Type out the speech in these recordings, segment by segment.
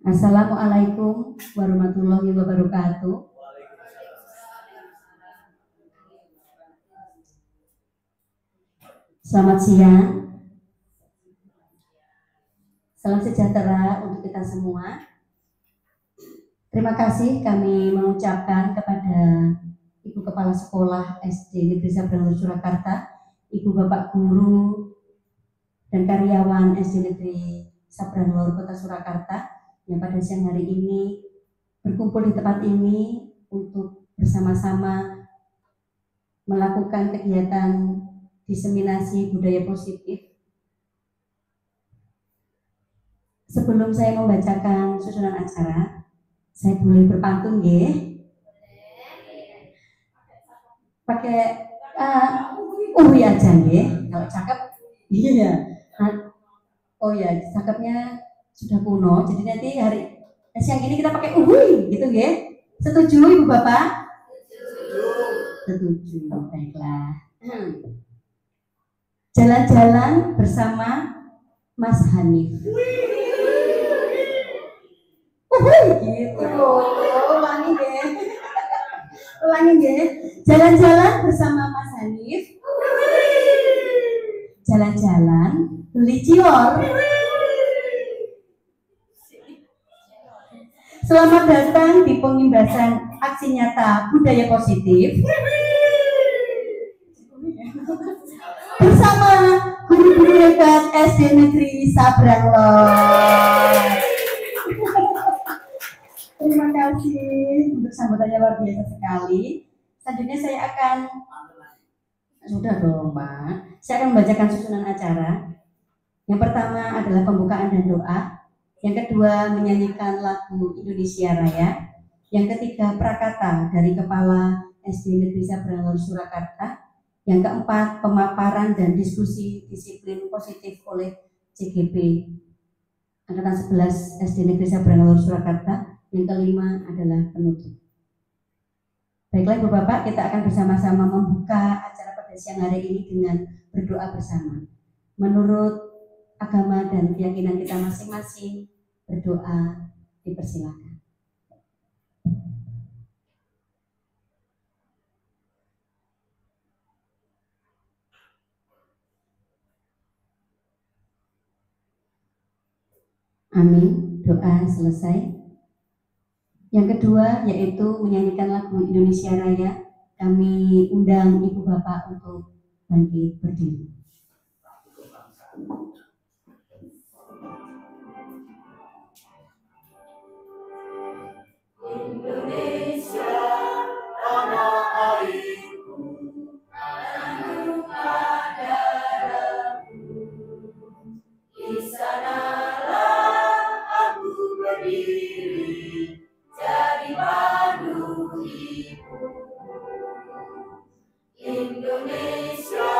Assalamualaikum warahmatullahi wabarakatuh. Selamat siang. Salam sejahtera untuk kita semua. Terima kasih kami mengucapkan kepada Ibu Kepala Sekolah SD Negeri Sabrang Surakarta, Ibu Bapak Guru, dan karyawan SD Negeri Sabrang Lor Kota Surakarta yang pada siang hari ini berkumpul di tempat ini untuk bersama-sama melakukan kegiatan diseminasi budaya positif. Sebelum saya membacakan susunan acara, saya boleh berpantun ya? Pakai uwi aja ya, kalau cakep. Iya. Oh ya, cakepnya sudah kuno, jadi nanti siang ini kita pakai uwi gitu ya. Setuju Ibu Bapak? Setuju. Baiklah. Jalan-jalan bersama Mas Hanif. Gitu. Ulangi deh. Ulangi deh. Jalan-jalan bersama Mas Hanif. Jalan-jalan beli cilor. Selamat datang di pengimbasan aksi nyata budaya positif bersama guru-guru hebat SD Negeri Sabrang Lor. Terima kasih untuk sambutannya luar biasa sekali. Selanjutnya saya akan sudah dong Pak. Saya akan membacakan susunan acara. Yang pertama adalah pembukaan dan doa. Yang kedua menyanyikan lagu Indonesia Raya. Yang ketiga prakata dari Kepala SD Negeri Sabrang Lor Surakarta. Yang keempat pemaparan dan diskusi disiplin positif oleh CGP Angkatan 11 SD Negeri Sabrang Lor Surakarta. Yang kelima adalah penutup. Baiklah Ibu Bapak, kita akan bersama-sama membuka acara pada siang hari ini dengan berdoa bersama. Menurut agama dan keyakinan kita masing-masing, berdoa dipersilakan. Amin, doa selesai. Yang kedua yaitu menyanyikan lagu Indonesia Raya. Kami undang Ibu Bapak untuk bangkit berdiri. Indonesia, tanah airku, tanah darahku. Di sanalah aku berdiri, jadi pandu ibu. Indonesia,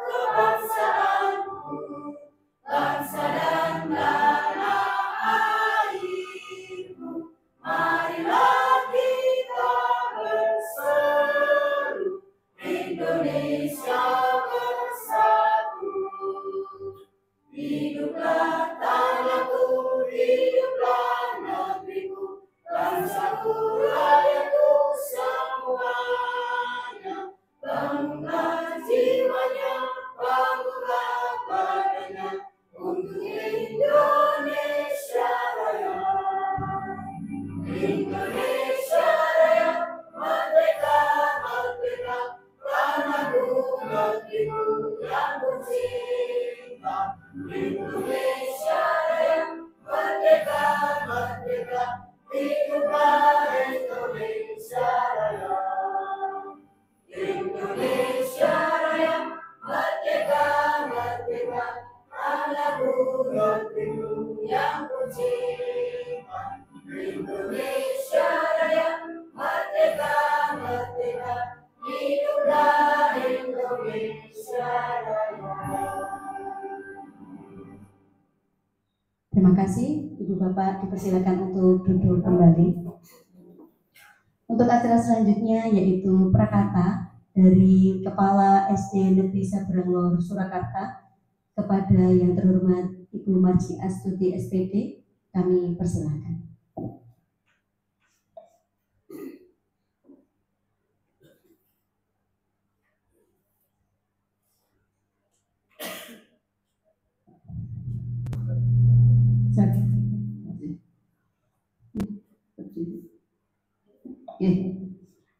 kebangsaanku, bangsa dan tanah airku. Marilah kita berseru, Indonesia bersatu. Hiduplah tanahku, hiduplah negeriku, bangsaku, rakyatku semuanya. Bangunlah jiwanya, bangunlah badannya, untuk Indonesia Raya. Indonesia Raya, merdeka, merdeka, tanahku, negeriku yang kucinta. Indonesia Raya, merdeka, merdeka, hiduplah Indonesia Raya. Indonesia Raya, merdeka, merdeka, tanahku, negeriku yang kucinta. Indonesia Raya, merdeka, merdeka, hiduplah Indonesia Raya. Terima kasih Ibu Bapak, dipersilakan untuk duduk kembali. Untuk acara selanjutnya yaitu prakata dari Kepala SD Negeri Sabrang Lor Surakarta kepada yang terhormat Ibu Marji Astuti SPD, Kami persilahkan.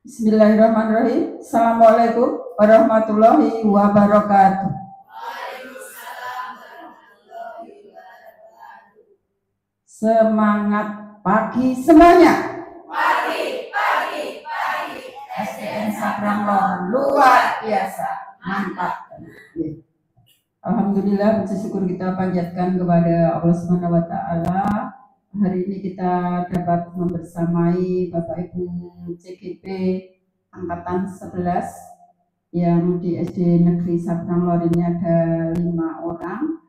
Bismillahirrahmanirrahim. Assalamualaikum warahmatullahi wabarakatuh. Semangat pagi semuanya. Pagi. SDN Sabrang Lor luar biasa, mantap. Alhamdulillah, puji syukur kita panjatkan kepada Allah Subhanahu wa taala. Hari ini kita dapat membersamai Bapak Ibu CGP angkatan 11 yang di SD Negeri Sabrang Lor ini ada 5 orang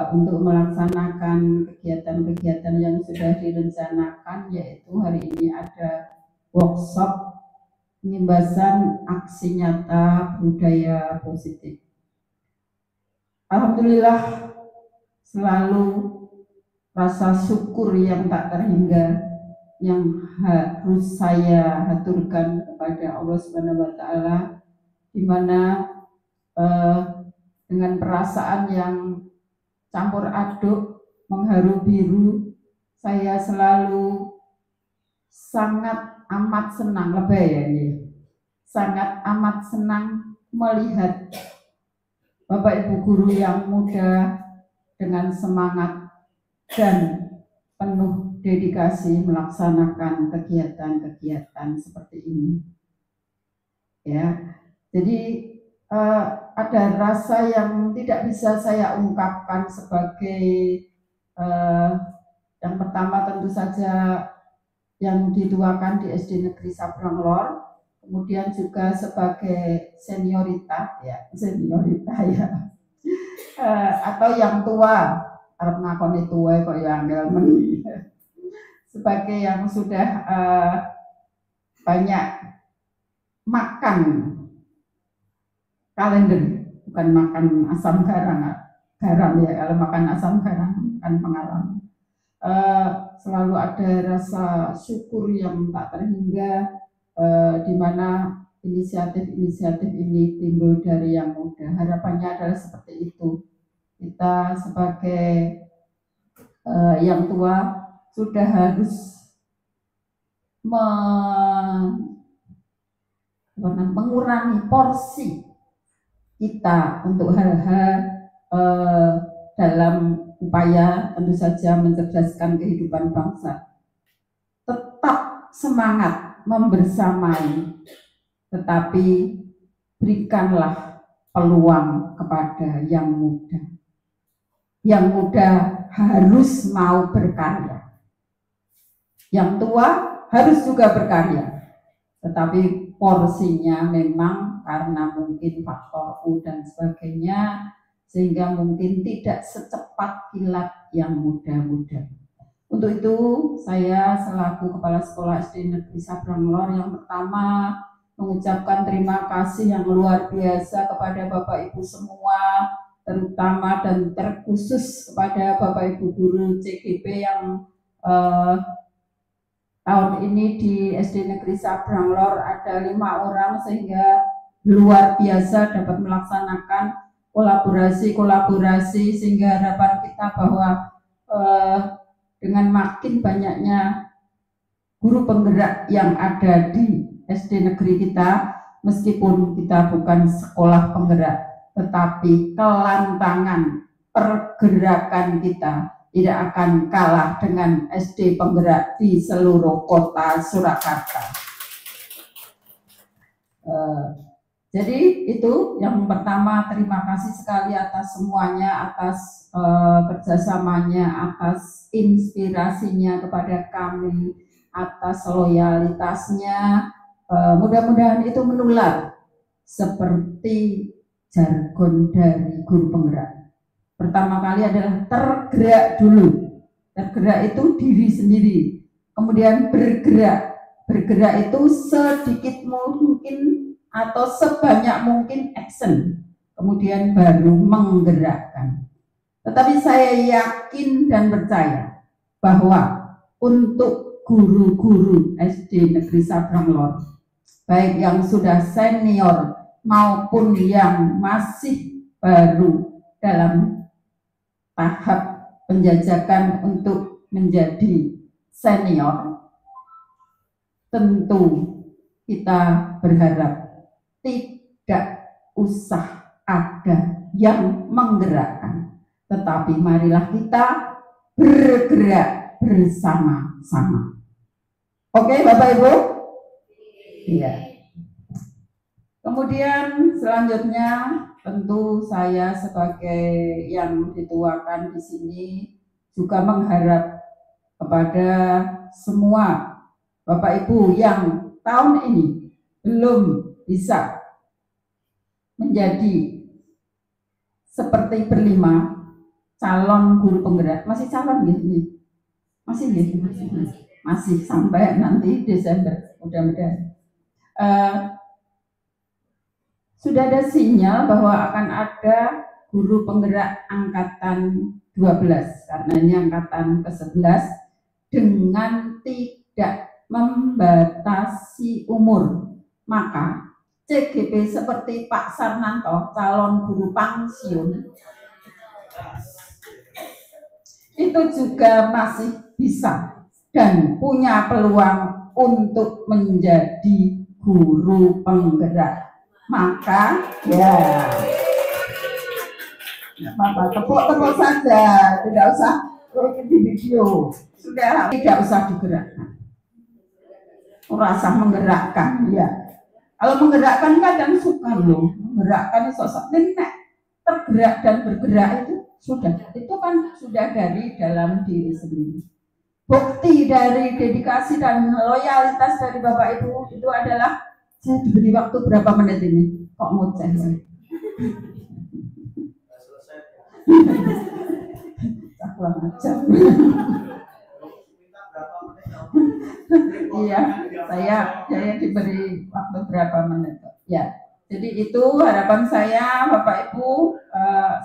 untuk melaksanakan kegiatan-kegiatan yang sudah direncanakan, yaitu hari ini ada workshop penyimbasan aksi nyata budaya positif. Alhamdulillah, selalu rasa syukur yang tak terhingga yang harus saya haturkan kepada Allah Subhanahu wa taala, di mana dengan perasaan yang campur aduk, mengharu biru, saya selalu sangat amat senang, lebay ya ini, sangat amat senang melihat Bapak Ibu guru yang muda dengan semangat dan penuh dedikasi melaksanakan kegiatan-kegiatan seperti ini. Ya, jadi ada rasa yang tidak bisa saya ungkapkan sebagai yang pertama tentu saja yang dituakan di SD Negeri Sabrang Lor, kemudian juga sebagai seniorita ya, atau yang tua. Arep ngakoni tuwe kok ya angel men. Sebagai yang sudah banyak makan kalender, bukan makan asam garam ya. Kalau makan asam garam kan pengalaman. Selalu ada rasa syukur yang tak terhingga, di mana inisiatif-inisiatif ini timbul dari yang muda. Harapannya adalah seperti itu. Kita sebagai yang tua sudah harus mengurangi porsi kita untuk hal-hal dalam upaya tentu saja mencerdaskan kehidupan bangsa. Tetap semangat membersamai, tetapi berikanlah peluang kepada yang muda. Yang muda harus mau berkarya. Yang tua harus juga berkarya. Tetapi porsinya memang karena mungkin faktor U dan sebagainya, sehingga mungkin tidak secepat kilat yang muda-muda. Untuk itu saya selaku Kepala Sekolah SD Negeri Sabrang Lor yang pertama mengucapkan terima kasih yang luar biasa kepada Bapak Ibu semua, terutama dan terkhusus kepada Bapak Ibu guru CGP yang tahun ini di SD Negeri Sabrang Lor ada 5 orang, sehingga luar biasa dapat melaksanakan kolaborasi sehingga harapan kita bahwa dengan makin banyaknya guru penggerak yang ada di SD negeri kita, meskipun kita bukan sekolah penggerak, tetapi kelantangan pergerakan kita tidak akan kalah dengan SD penggerak di seluruh kota Surakarta. Jadi itu yang pertama, terima kasih sekali atas semuanya, atas kerjasamanya, atas inspirasinya kepada kami, atas loyalitasnya. Mudah-mudahan itu menular seperti jargon dari guru penggerak. Pertama kali adalah tergerak dulu. Tergerak itu diri sendiri. Kemudian bergerak. Bergerak itu sedikit mungkin atau sebanyak mungkin action. Kemudian baru menggerakkan. Tetapi saya yakin dan percaya bahwa untuk guru-guru SD Negeri Sabrang Lor, baik yang sudah senior maupun yang masih baru dalam tahap penjajakan untuk menjadi senior, tentu kita berharap tidak usah ada yang menggerakkan, tetapi marilah kita bergerak bersama-sama. Oke, Bapak Ibu? Iya. Kemudian selanjutnya tentu saya sebagai yang dituakan di sini juga mengharap kepada semua Bapak Ibu yang tahun ini belum bisa menjadi seperti berlima calon guru penggerak, masih calon gitu, masih sampai nanti Desember mudah-mudahan. Sudah ada sinyal bahwa akan ada guru penggerak angkatan 12 karena ini angkatan ke-11 dengan tidak membatasi umur. Maka CGP seperti Pak Sarnanto, calon guru pensiun, itu juga masih bisa dan punya peluang untuk menjadi guru penggerak. Maka ya apa, tepuk-tepuk saja, tidak usah di video, sudah tidak usah digerakkan. Rasa menggerakkan ya. Kalau menggerakkan kadang suka loh, menggerakkan sosok nenek tergerak dan bergerak itu kan sudah dari dalam diri sendiri. Bukti dari dedikasi dan loyalitas dari Bapak Ibu itu adalah saya diberi waktu berapa menit ini? Kok ngoceh? Kurang ajar. Iya, saya diberi waktu berapa menit? Ya, jadi itu harapan saya, Bapak Ibu.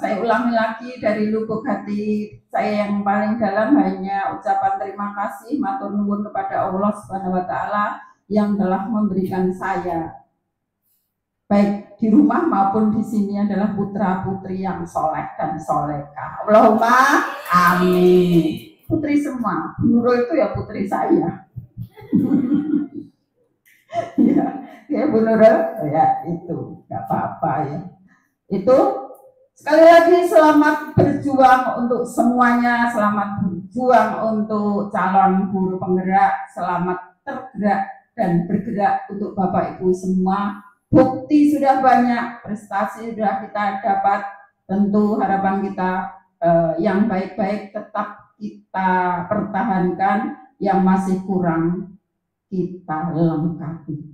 Saya ulangi lagi dari lubuk hati saya yang paling dalam hanya ucapan terima kasih, matur nuwun kepada Allah Subhanahu Wa Taala yang telah memberikan saya baik di rumah maupun di sini adalah putra putri yang soleh dan solehah. Allahumma amin. Putri semua, Nurul itu ya putri saya. ya Bu Nurul, ya itu nggak apa-apa ya. Itu sekali lagi selamat berjuang untuk semuanya, selamat berjuang untuk calon guru penggerak, selamat tergerak dan bergerak untuk Bapak Ibu semua. Bukti sudah banyak, prestasi sudah kita dapat. Tentu harapan kita yang baik-baik tetap kita pertahankan, yang masih kurang kita lengkapi.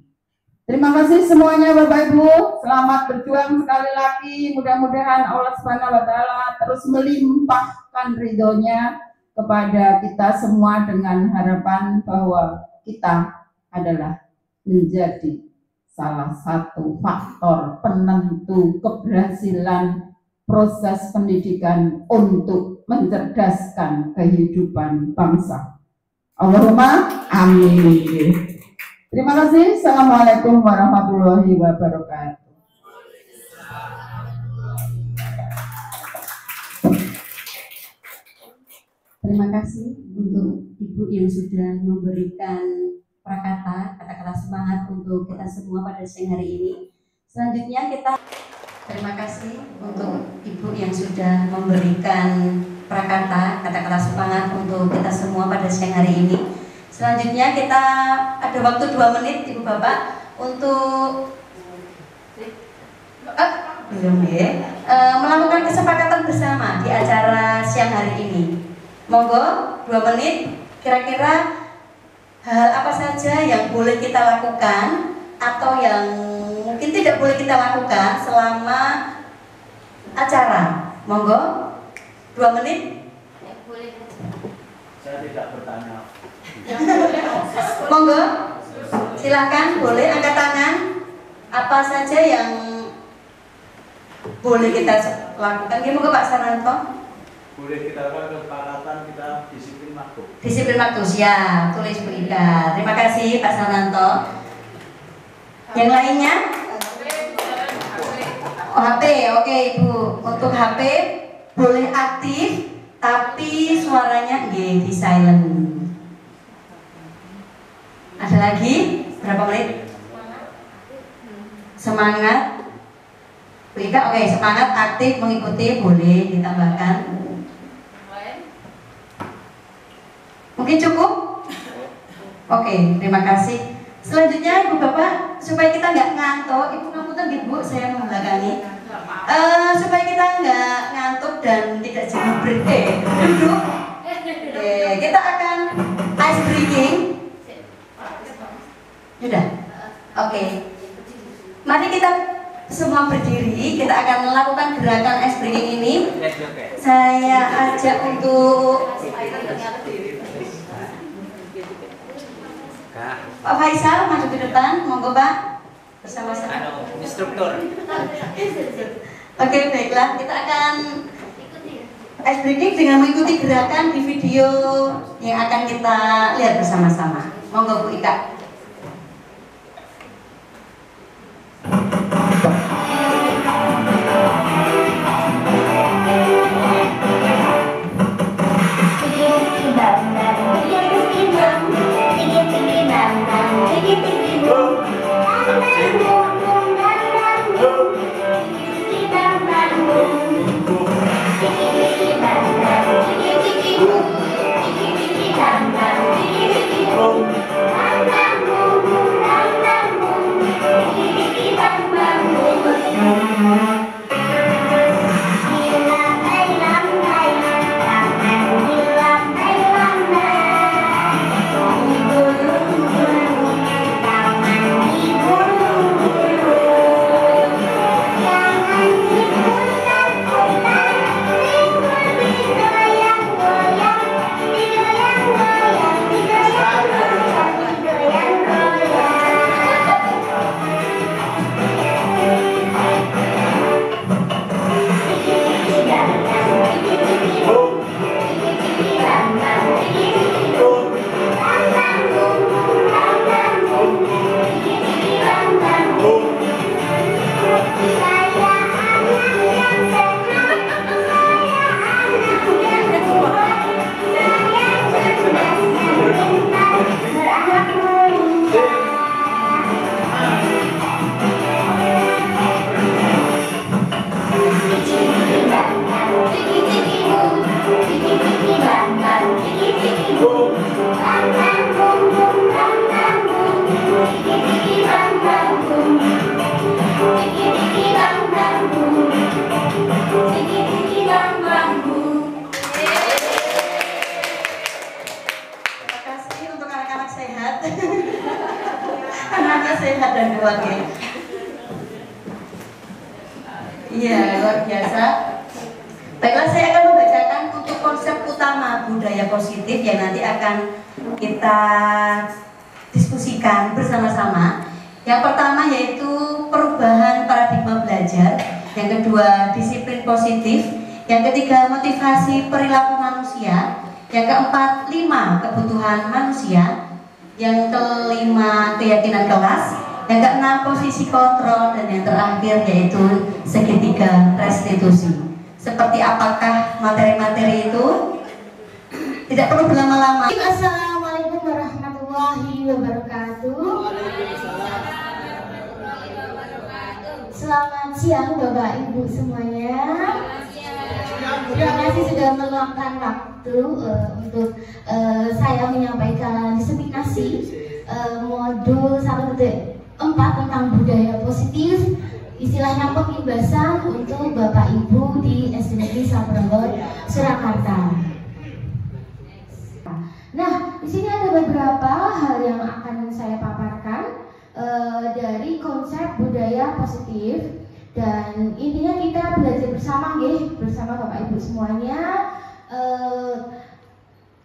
Terima kasih semuanya Bapak Ibu, selamat berjuang sekali lagi. Mudah-mudahan Allah Subhanahu Wa Taala terus melimpahkan ridhonya kepada kita semua dengan harapan bahwa kita adalah menjadi salah satu faktor penentu keberhasilan proses pendidikan untuk mencerdaskan kehidupan bangsa. Allahumma amin. Terima kasih. Assalamualaikum warahmatullahi wabarakatuh. Terima kasih untuk Ibu yang sudah memberikan kata-kata semangat untuk kita semua pada siang hari ini. Selanjutnya kita terima kasih untuk Ibu yang sudah memberikan kata-kata semangat untuk kita semua pada siang hari ini. Selanjutnya kita ada waktu 2 menit Ibu Bapak untuk melakukan kesepakatan bersama di acara siang hari ini. Monggo 2 menit, kira-kira hal apa saja yang boleh kita lakukan atau yang mungkin tidak boleh kita lakukan selama acara. Monggo 2 menit. Saya tidak bertanya. Monggo, silakan, boleh angkat tangan. Apa saja yang boleh kita lakukan? Gimana Pak Sarnanto? boleh kita lakukan kesepakatan kita disiplin waktu. Disiplin waktu, siap. Tulis Bu Ika. Terima kasih Pak Sananto. Yang lainnya? Oh, HP, oke Ibu. Untuk HP boleh aktif, tapi suaranya di silent. Ada lagi? Berapa menit? Semangat. Bu Ika, oke, semangat, aktif, mengikuti, boleh ditambahkan. Mungkin cukup? Oke, terima kasih. Selanjutnya Ibu Bapak, supaya kita nggak ngantuk, Ibu ngapunten nggih Bu, saya membelakangi. Supaya kita nggak ngantuk dan tidak jenuh duduk. Kita akan ice breaking. Sudah? Oke. Mari kita semua berdiri, kita akan melakukan gerakan ice breaking ini. Saya ajak untuk Pak Faisal maju ke depan, monggo Pak, bersama-sama. Instruktur. Oke, baiklah, kita akan ice breaking dengan mengikuti gerakan di video yang akan kita lihat bersama-sama. Monggo Bu Ika. Sehat dan keluarga. Iya, luar biasa. Baiklah, saya akan membacakan untuk konsep utama budaya positif yang nanti akan kita diskusikan bersama-sama. Yang pertama yaitu perubahan paradigma belajar. Yang kedua, disiplin positif. Yang ketiga, motivasi perilaku manusia. Yang keempat, 5 kebutuhan manusia. Yang kelima, keyakinan kelas. Yang keenam, posisi kontrol. Dan yang terakhir yaitu segitiga restitusi. Seperti apakah materi-materi itu? Tidak perlu berlama-lama. Assalamualaikum warahmatullahi wabarakatuh. Selamat siang Bapak Ibu semuanya. Terima kasih sudah meluangkan waktu untuk saya menyampaikan diseminasi modul 1.4 tentang budaya positif, istilahnya pengibasan untuk Bapak Ibu di SD Negeri Sabrangor, Surakarta. Nah, di sini ada beberapa hal yang akan saya paparkan dari konsep budaya positif, dan intinya kita belajar bersama, bersama Bapak Ibu semuanya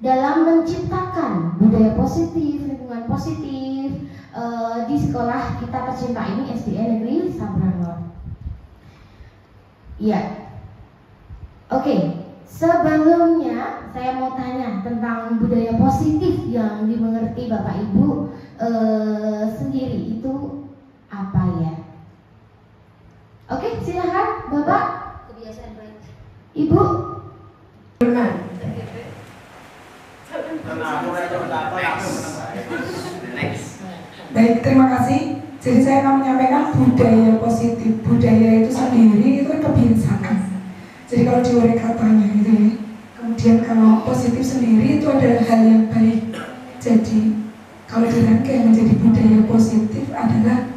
dalam menciptakan budaya positif, lingkungan positif di sekolah kita tercinta ini, SDN Negeri Sabrangor. Iya. Oke. Sebelumnya saya mau tanya tentang budaya positif yang dimengerti Bapak Ibu sendiri itu apa ya? Oke, silakan Bapak. Kebiasaan baik. Ibu. Baik, terima kasih. Jadi saya akan menyampaikan budaya positif. Budaya itu sendiri itu kebiasaan. Jadi kalau diuraikan katanya gitu ya. Kemudian kalau positif sendiri itu adalah hal yang baik. Jadi kalau dirangkai menjadi budaya positif adalah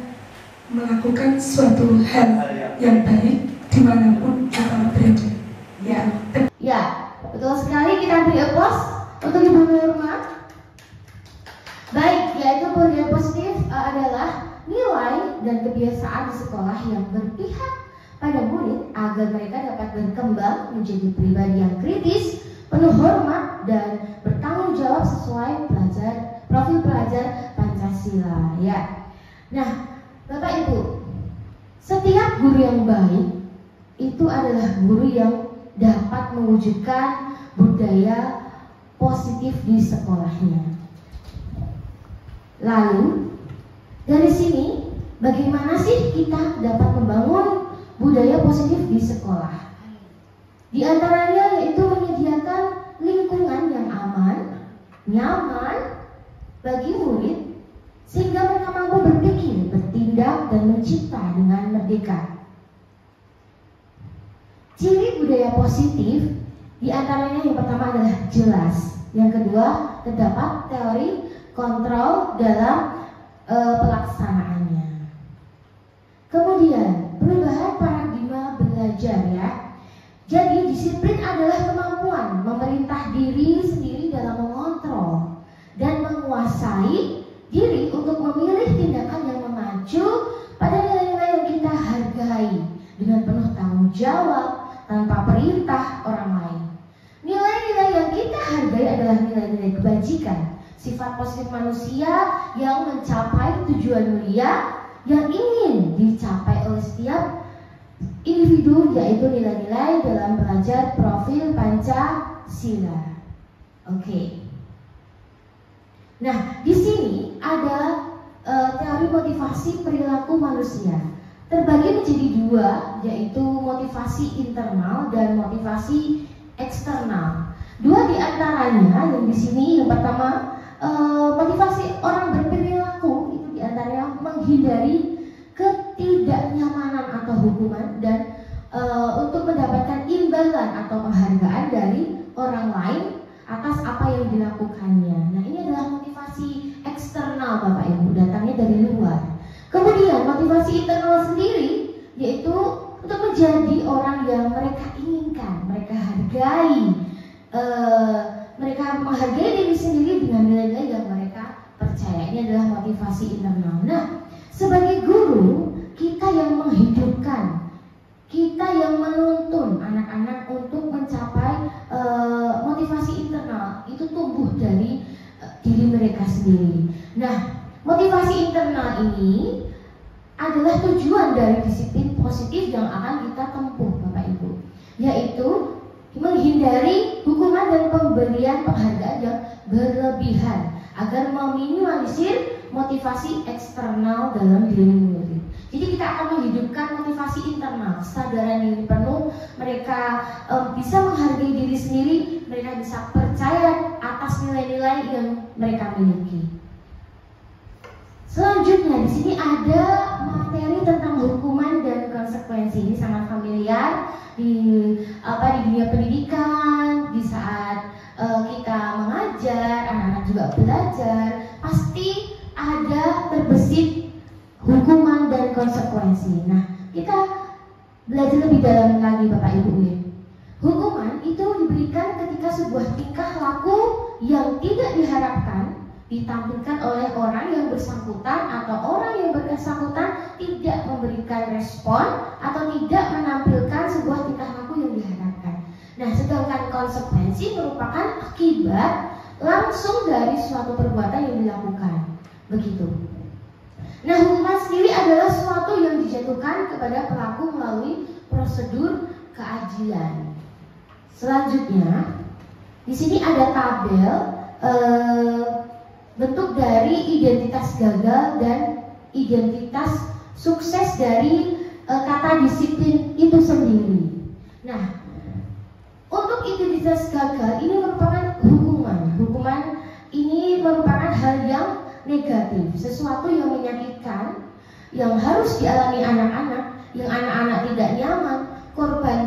melakukan suatu hal yang baik dimanapun kita berada. Ya, betul sekali. Kita beri applause untuk Ibu Nurma. Baik, yaitu budaya positif adalah nilai dan kebiasaan di sekolah yang berpihak pada murid agar mereka dapat berkembang menjadi pribadi yang kritis, penuh hormat, dan bertanggung jawab sesuai profil pelajar Pancasila. Ya. Nah, Bapak Ibu, setiap guru yang baik itu adalah guru yang dapat mewujudkan budaya positif di sekolahnya. Lalu dari sini bagaimana sih kita dapat membangun budaya positif di sekolah? Di antaranya yaitu menyediakan lingkungan yang aman, nyaman bagi murid sehingga mereka mampu berpikir, bertindak, dan mencipta dengan merdeka. Ciri budaya positif di antaranya yang pertama adalah jelas, yang kedua terdapat teori kontrol dalam pelaksanaannya. Kemudian perubahan paradigma belajar ya. Jadi disiplin adalah kemampuan memerintah diri sendiri dalam mengontrol dan menguasai diri untuk memilih tindakan yang mengacu pada nilai-nilai yang kita hargai dengan penuh tanggung jawab tanpa perintah orang lain. Nilai-nilai yang kita hargai adalah nilai-nilai kebajikan, sifat positif manusia yang mencapai tujuan mulia yang ingin dicapai oleh setiap individu, yaitu nilai-nilai dalam belajar profil Pancasila. Oke. Nah, di sini ada teori motivasi perilaku manusia. Terbagi menjadi dua, yaitu motivasi internal dan motivasi eksternal. Dua di antaranya yang di sini yang pertama motivasi orang berperilaku itu di antaranya menghindari ketidaknyamanan atau hukuman dan untuk mendapatkan imbalan atau penghargaan dari orang lain atas apa yang dilakukannya. Nah, ini adalah motivasi eksternal Bapak Ibu, datangnya dari luar. Kemudian motivasi internal sendiri yaitu untuk menjadi orang yang mereka inginkan, mereka hargai, mereka menghargai diri sendiri dengan nilai-nilai yang mereka percaya. Ini adalah motivasi internal. Nah, sebagai guru, kita yang menghidupkan, kita yang menuntun anak-anak untuk mencapai motivasi internal itu tumbuh dari diri mereka sendiri. Nah, motivasi internal ini adalah tujuan dari disiplin positif yang akan kita tempuh Bapak Ibu, yaitu menghindari hukuman dan pemberian penghargaan yang berlebihan agar meminimalisir motivasi eksternal dalam diri murid. Jadi kita akan menghidupkan motivasi internal, kesadaran diri penuh, mereka bisa menghargai diri sendiri, mereka bisa percaya atas nilai-nilai yang mereka miliki. Selanjutnya di sini ada materi tentang hukuman dan konsekuensi. Ini sangat familiar di dunia pendidikan, di saat kita mengajar, anak-anak juga belajar, pasti ada terbesit hukuman dan konsekuensi. Nah, kita belajar lebih dalam lagi Bapak Ibu ya. Hukuman itu diberikan ketika sebuah tingkah laku yang tidak diharapkan ditampilkan oleh orang yang bersangkutan atau orang yang bersangkutan tidak memberikan respon atau tidak menampilkan sebuah tingkah laku yang diharapkan. Nah, sedangkan konsekuensi merupakan akibat langsung dari suatu perbuatan yang dilakukan. Begitu. Nah, hukuman sendiri adalah suatu yang dijatuhkan kepada pelaku melalui prosedur keadilan. Selanjutnya, di sini ada tabel bentuk dari identitas gagal dan identitas sukses dari kata disiplin itu sendiri. Nah, untuk identitas gagal ini merupakan hukuman. Hukuman ini merupakan hal yang negatif, sesuatu yang menyakitkan, yang harus dialami anak-anak, yang anak-anak tidak nyaman, korban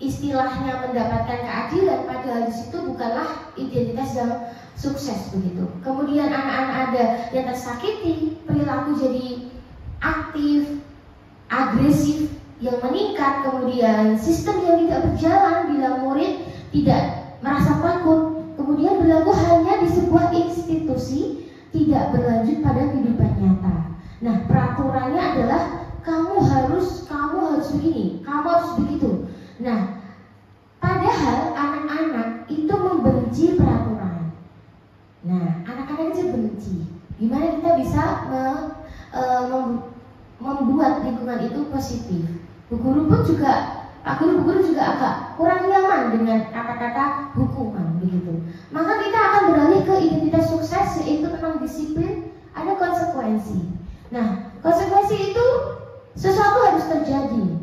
istilahnya mendapatkan keadilan, padahal di situ bukanlah identitas yang sukses begitu. Kemudian anak-anak ada yang tersakiti, perilaku jadi aktif, agresif, yang meningkat, kemudian sistem yang tidak berjalan bila murid tidak merasa takut, kemudian berlaku hanya di sebuah institusi, tidak berlanjut pada kehidupan nyata. Nah, peraturannya adalah kamu harus begini, kamu harus begitu. Nah, padahal anak-anak itu membenci peraturan. Nah, anak-anak itu benci. Gimana kita bisa membuat lingkungan itu positif? Bu guru pun juga, Pak guru juga agak kurang nyaman dengan kata-kata hukuman begitu. Maka kita akan beralih ke identitas sukses, yaitu tentang disiplin, ada konsekuensi. Nah, konsekuensi itu sesuatu harus terjadi.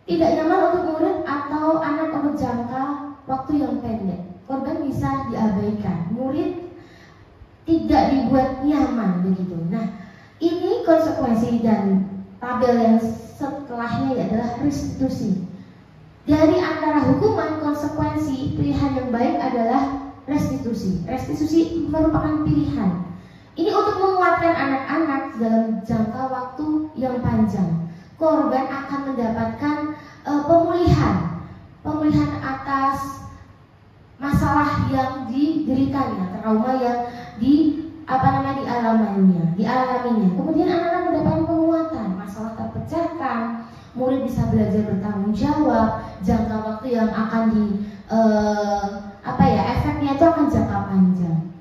Tidak nyaman untuk murid atau anak untuk jangka waktu yang pendek, korban bisa diabaikan, murid tidak dibuat nyaman begitu. Nah, ini konsekuensi, dan tabel yang setelahnya adalah restitusi. Dari antara hukuman, konsekuensi, pilihan yang baik adalah restitusi. Restitusi merupakan pilihan. Ini untuk menguatkan anak-anak dalam jangka waktu yang panjang. Korban akan mendapatkan pemulihan atas masalah yang dideritanya, trauma yang dialaminya. Kemudian anak-anak mendapatkan penguatan, masalah terpecahkan, murid bisa belajar bertanggung jawab, jangka waktu yang akan efeknya itu akan jangka panjang.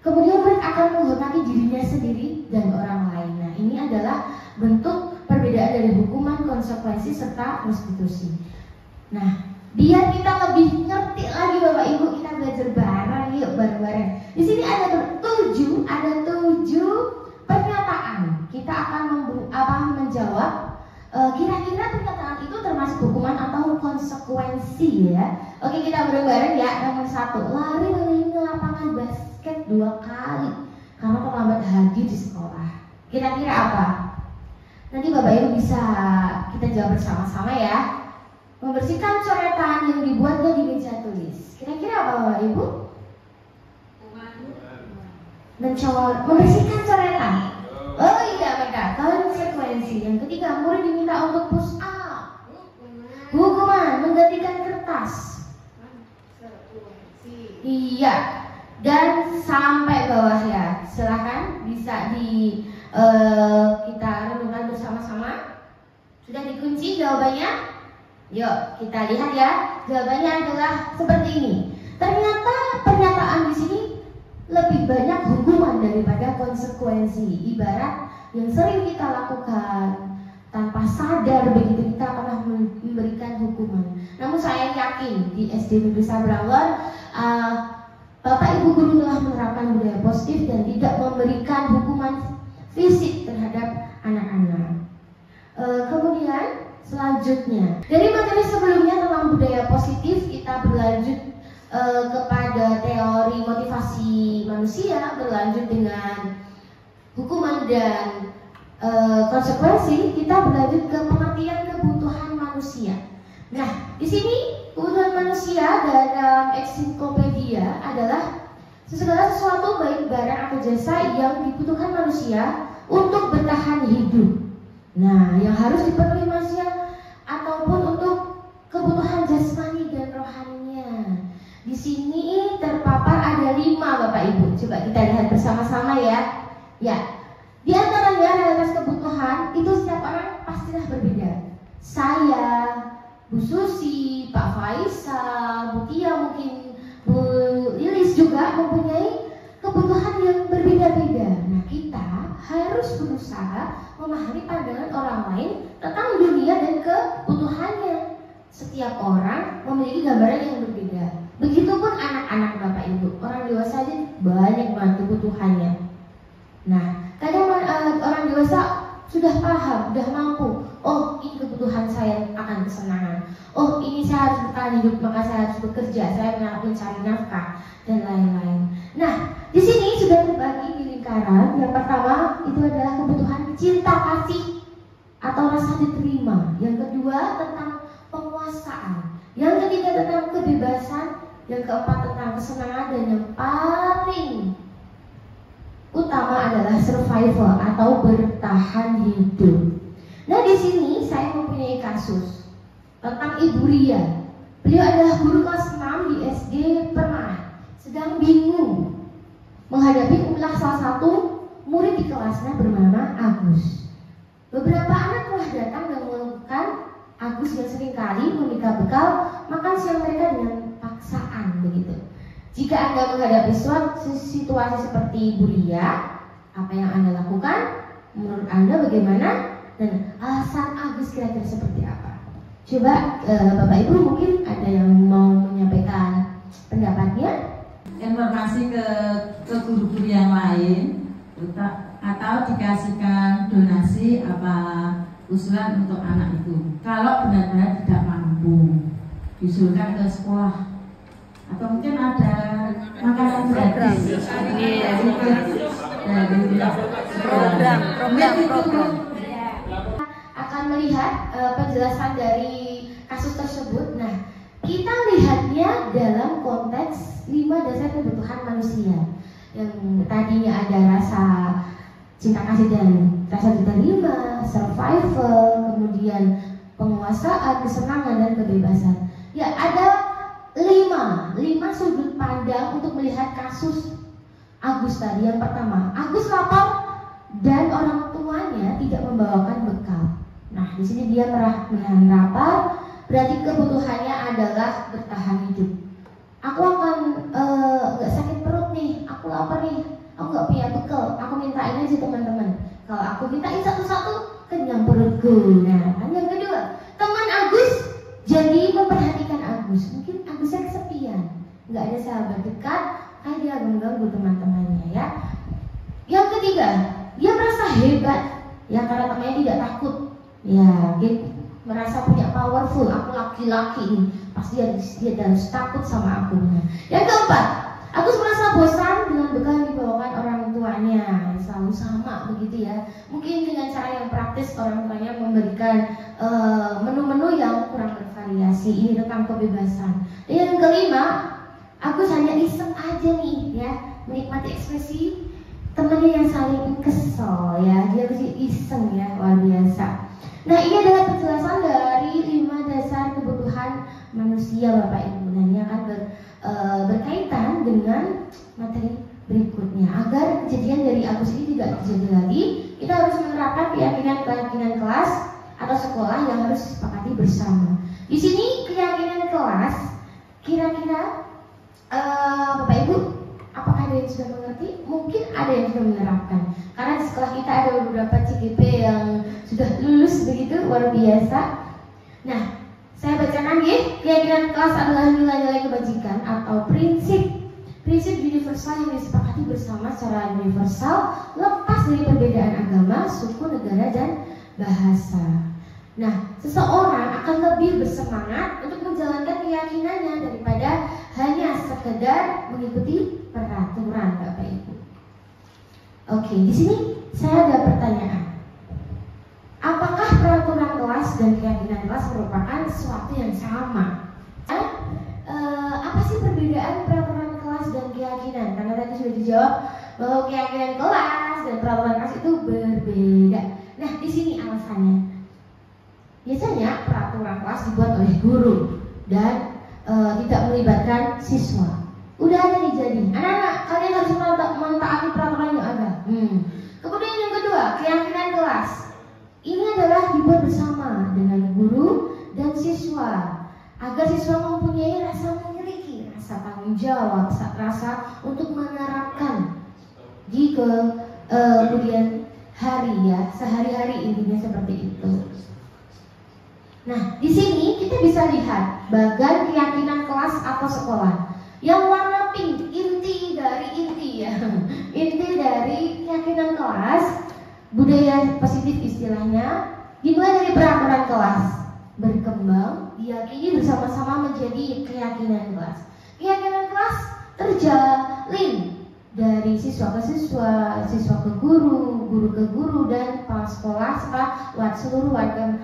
Kemudian murid akan menghormati dirinya sendiri dan orang lain. Nah, ini adalah bentuk perbedaan dari hukuman, konsekuensi, serta restitusi. Nah, biar kita lebih ngerti lagi Bapak Ibu, kita belajar bareng yuk, bareng-bareng. Di sini ada tujuh pernyataan. Kita akan menjawab kira-kira pernyataan itu termasuk hukuman atau konsekuensi ya. Oke, kita bareng-bareng ya. Nomor 1, lari keliling lapangan basket 2 kali karena terlambat hadir di sekolah. Kira-kira apa? Nanti Bapak Ibu bisa kita jawab bersama-sama ya. Membersihkan coretan yang dibuatnya di meja tulis. Kira-kira apa Bapak Ibu? Membersihkan coretan. Oh iya benar. Konsekuensi. Yang ketiga, murid diminta untuk push up. Hukuman, menggantikan kertas. Iya. Dan sampai bawah ya. Silakan bisa kita renungkan bersama-sama. Sudah dikunci jawabannya? Yuk kita lihat ya. Jawabannya adalah seperti ini. Ternyata pernyataan di sini lebih banyak hukuman daripada konsekuensi. Ibarat yang sering kita lakukan tanpa sadar begitu, kita pernah memberikan hukuman. Namun saya yakin di SD Negeri Sabrangor Bapak Ibu guru telah menerapkan budaya positif dan tidak memberikan hukuman fisik terhadap anak-anak. Kemudian selanjutnya, dari materi sebelumnya tentang budaya positif, kita berlanjut kepada teori motivasi manusia, berlanjut dengan hukuman dan konsekuensi. Kita berlanjut ke pengertian kebutuhan manusia. Nah, di sini kebutuhan manusia dalam ensiklopedia adalah segala sesuatu baik barang atau jasa yang dibutuhkan manusia untuk bertahan hidup. Nah, yang harus dipenuhi manusia ataupun untuk kebutuhan jasmani dan rohaninya. Di sini terpapar ada 5 Bapak Ibu. Coba kita lihat bersama-sama ya. Ya, di antaranya realitas kebutuhan itu setiap orang pastilah berbeda. Saya, Bu Susi, Pak Faisal, Bu Tia, mungkin Bu Lilis juga mempunyai kebutuhan yang berbeda-beda. Nah, kita harus berusaha memahami pandangan orang lain tentang dunia dan kebutuhannya. setiap orang memiliki gambaran yang berbeda. Begitupun anak-anak Bapak Ibu, orang dewasa aja banyak banget kebutuhannya. Nah, kadang orang dewasa sudah paham, sudah mampu. Oh, ini kebutuhan saya akan kesenangan. Oh, ini saya harus bertahan hidup, maka saya harus bekerja, saya mencari nafkah dan lain-lain. Nah, di sini sudah terbagi di lingkaran. Yang pertama itu adalah kebutuhan cinta kasih atau rasa diterima. Yang kedua tentang penguasaan. Yang ketiga tentang kebebasan. Yang keempat tentang kesenangan, dan yang paling utama adalah survival atau bertahan hidup. Nah, di sini saya mempunyai kasus tentang Ibu Ria. Beliau adalah guru kelas 6 di SD Permai. Sedang bingung menghadapi ulah salah satu murid di kelasnya bernama Agus. Beberapa anak telah datang dan mengeluhkan Agus yang seringkali meminta bekal makan siang mereka dengan paksaan begitu. Jika Anda menghadapi suatu situasi seperti Bu Ria, apa yang Anda lakukan? Menurut Anda bagaimana? Dan alasan Agus kira-kira seperti apa? Coba Bapak Ibu mungkin ada yang mau menyampaikan pendapatnya. Informasi ke guru-guru yang lain atau dikasihkan donasi apa usulan untuk anak itu. Kalau benar-benar tidak mampu, diusulkan ke sekolah atau mungkin ada makanan gratis program. Akan melihat penjelasan dari kasus tersebut. Nah, kita lihatnya dalam konteks 5 dasar kebutuhan manusia yang tadinya ada rasa cinta kasih dan rasa diterima, survival, kemudian penguasaan, kesenangan dan kebebasan. Ya, ada 5 sudut pandang untuk melihat kasus Agus tadi. Yang pertama, Agus lapar dan orang tuanya tidak membawakan bekal. Nah, di sini dia menahan lapar, berarti kebutuhannya adalah bertahan hidup. Aku akan nggak sakit perut nih, aku lapar nih, aku nggak punya bekal, aku mintain aja teman-teman. Kalau aku mintain satu-satu, kenyang perutku. Nah, yang kedua, teman Agus jadi memperhatikan Agus. Mungkin Agusnya kesepian, nggak ada sahabat dekat, kayak dia mengganggu teman-temannya ya. Yang ketiga, dia merasa hebat ya karena temannya tidak takut. Ya, dia merasa punya powerful. Aku laki-laki ini, pasti dia harus takut sama aku. Yang keempat, Agus merasa bosan dengan bekal yang dibawakan orang tuanya, selalu sama begitu ya. Mungkin dengan cara yang praktis orang tuanya memberikan menu-menu yang kurang bervariasi. Ini tentang kebebasan. Dan yang kelima, Agus hanya iseng aja nih ya, menikmati ekspresi temannya yang saling kesel ya. Dia iseng ya, luar biasa. Nah, ini adalah penjelasan dari 5 dasar kebutuhan manusia Bapak Ibu. Nah, ini akan berkaitan dengan materi berikutnya. Agar kejadian dari Agus ini tidak terjadi lagi, kita harus menerapkan keyakinan kelas atau sekolah yang harus disepakati bersama. Di sini keyakinan kelas, kira-kira Bapak Ibu, apakah ada yang sudah mengerti? Mungkin ada yang sudah menerapkan. Karena di sekolah kita ada beberapa CGP yang sudah lulus begitu, luar biasa. Nah, saya bacakan ya. Keyakinan kelas adalah nilai-nilai kebajikan atau prinsip universal yang disepakati bersama secara universal, lepas dari perbedaan agama, suku, negara, dan bahasa. Nah, seseorang akan lebih bersemangat untuk menjalankan keyakinannya daripada hanya sekedar mengikuti peraturan Bapak Ibu. Oke, di sini saya ada pertanyaan. Apakah peraturan kelas dan keyakinan kelas merupakan sesuatu yang sama? Apa sih perbedaan peraturan kelas dan keyakinan? Karena tadi sudah dijawab bahwa keyakinan kelas dan peraturan kelas itu berbeda. Nah, di sini alasannya. Biasanya peraturan kelas dibuat oleh guru dan tidak melibatkan siswa. Udah ada nih jadi. Anak-anak, kalian harus mentaati peraturan yang ada. Kemudian yang kedua, keyakinan kelas. Ini adalah dibuat bersama dengan guru dan siswa agar siswa mempunyai rasa memiliki, rasa tanggung jawab, rasa untuk menerapkan di kemudian hari ya, sehari-hari intinya seperti itu. Nah, di sini kita bisa lihat bagan keyakinan kelas atau sekolah. Yang warna pink inti dari inti ya, inti dari keyakinan kelas, budaya positif istilahnya, dimulai dari peraturan kelas, berkembang, diyakini bersama-sama menjadi keyakinan kelas. Keyakinan kelas terjalin dari siswa ke siswa, siswa ke guru, guru ke guru, dan kepala sekolah serta seluruh warga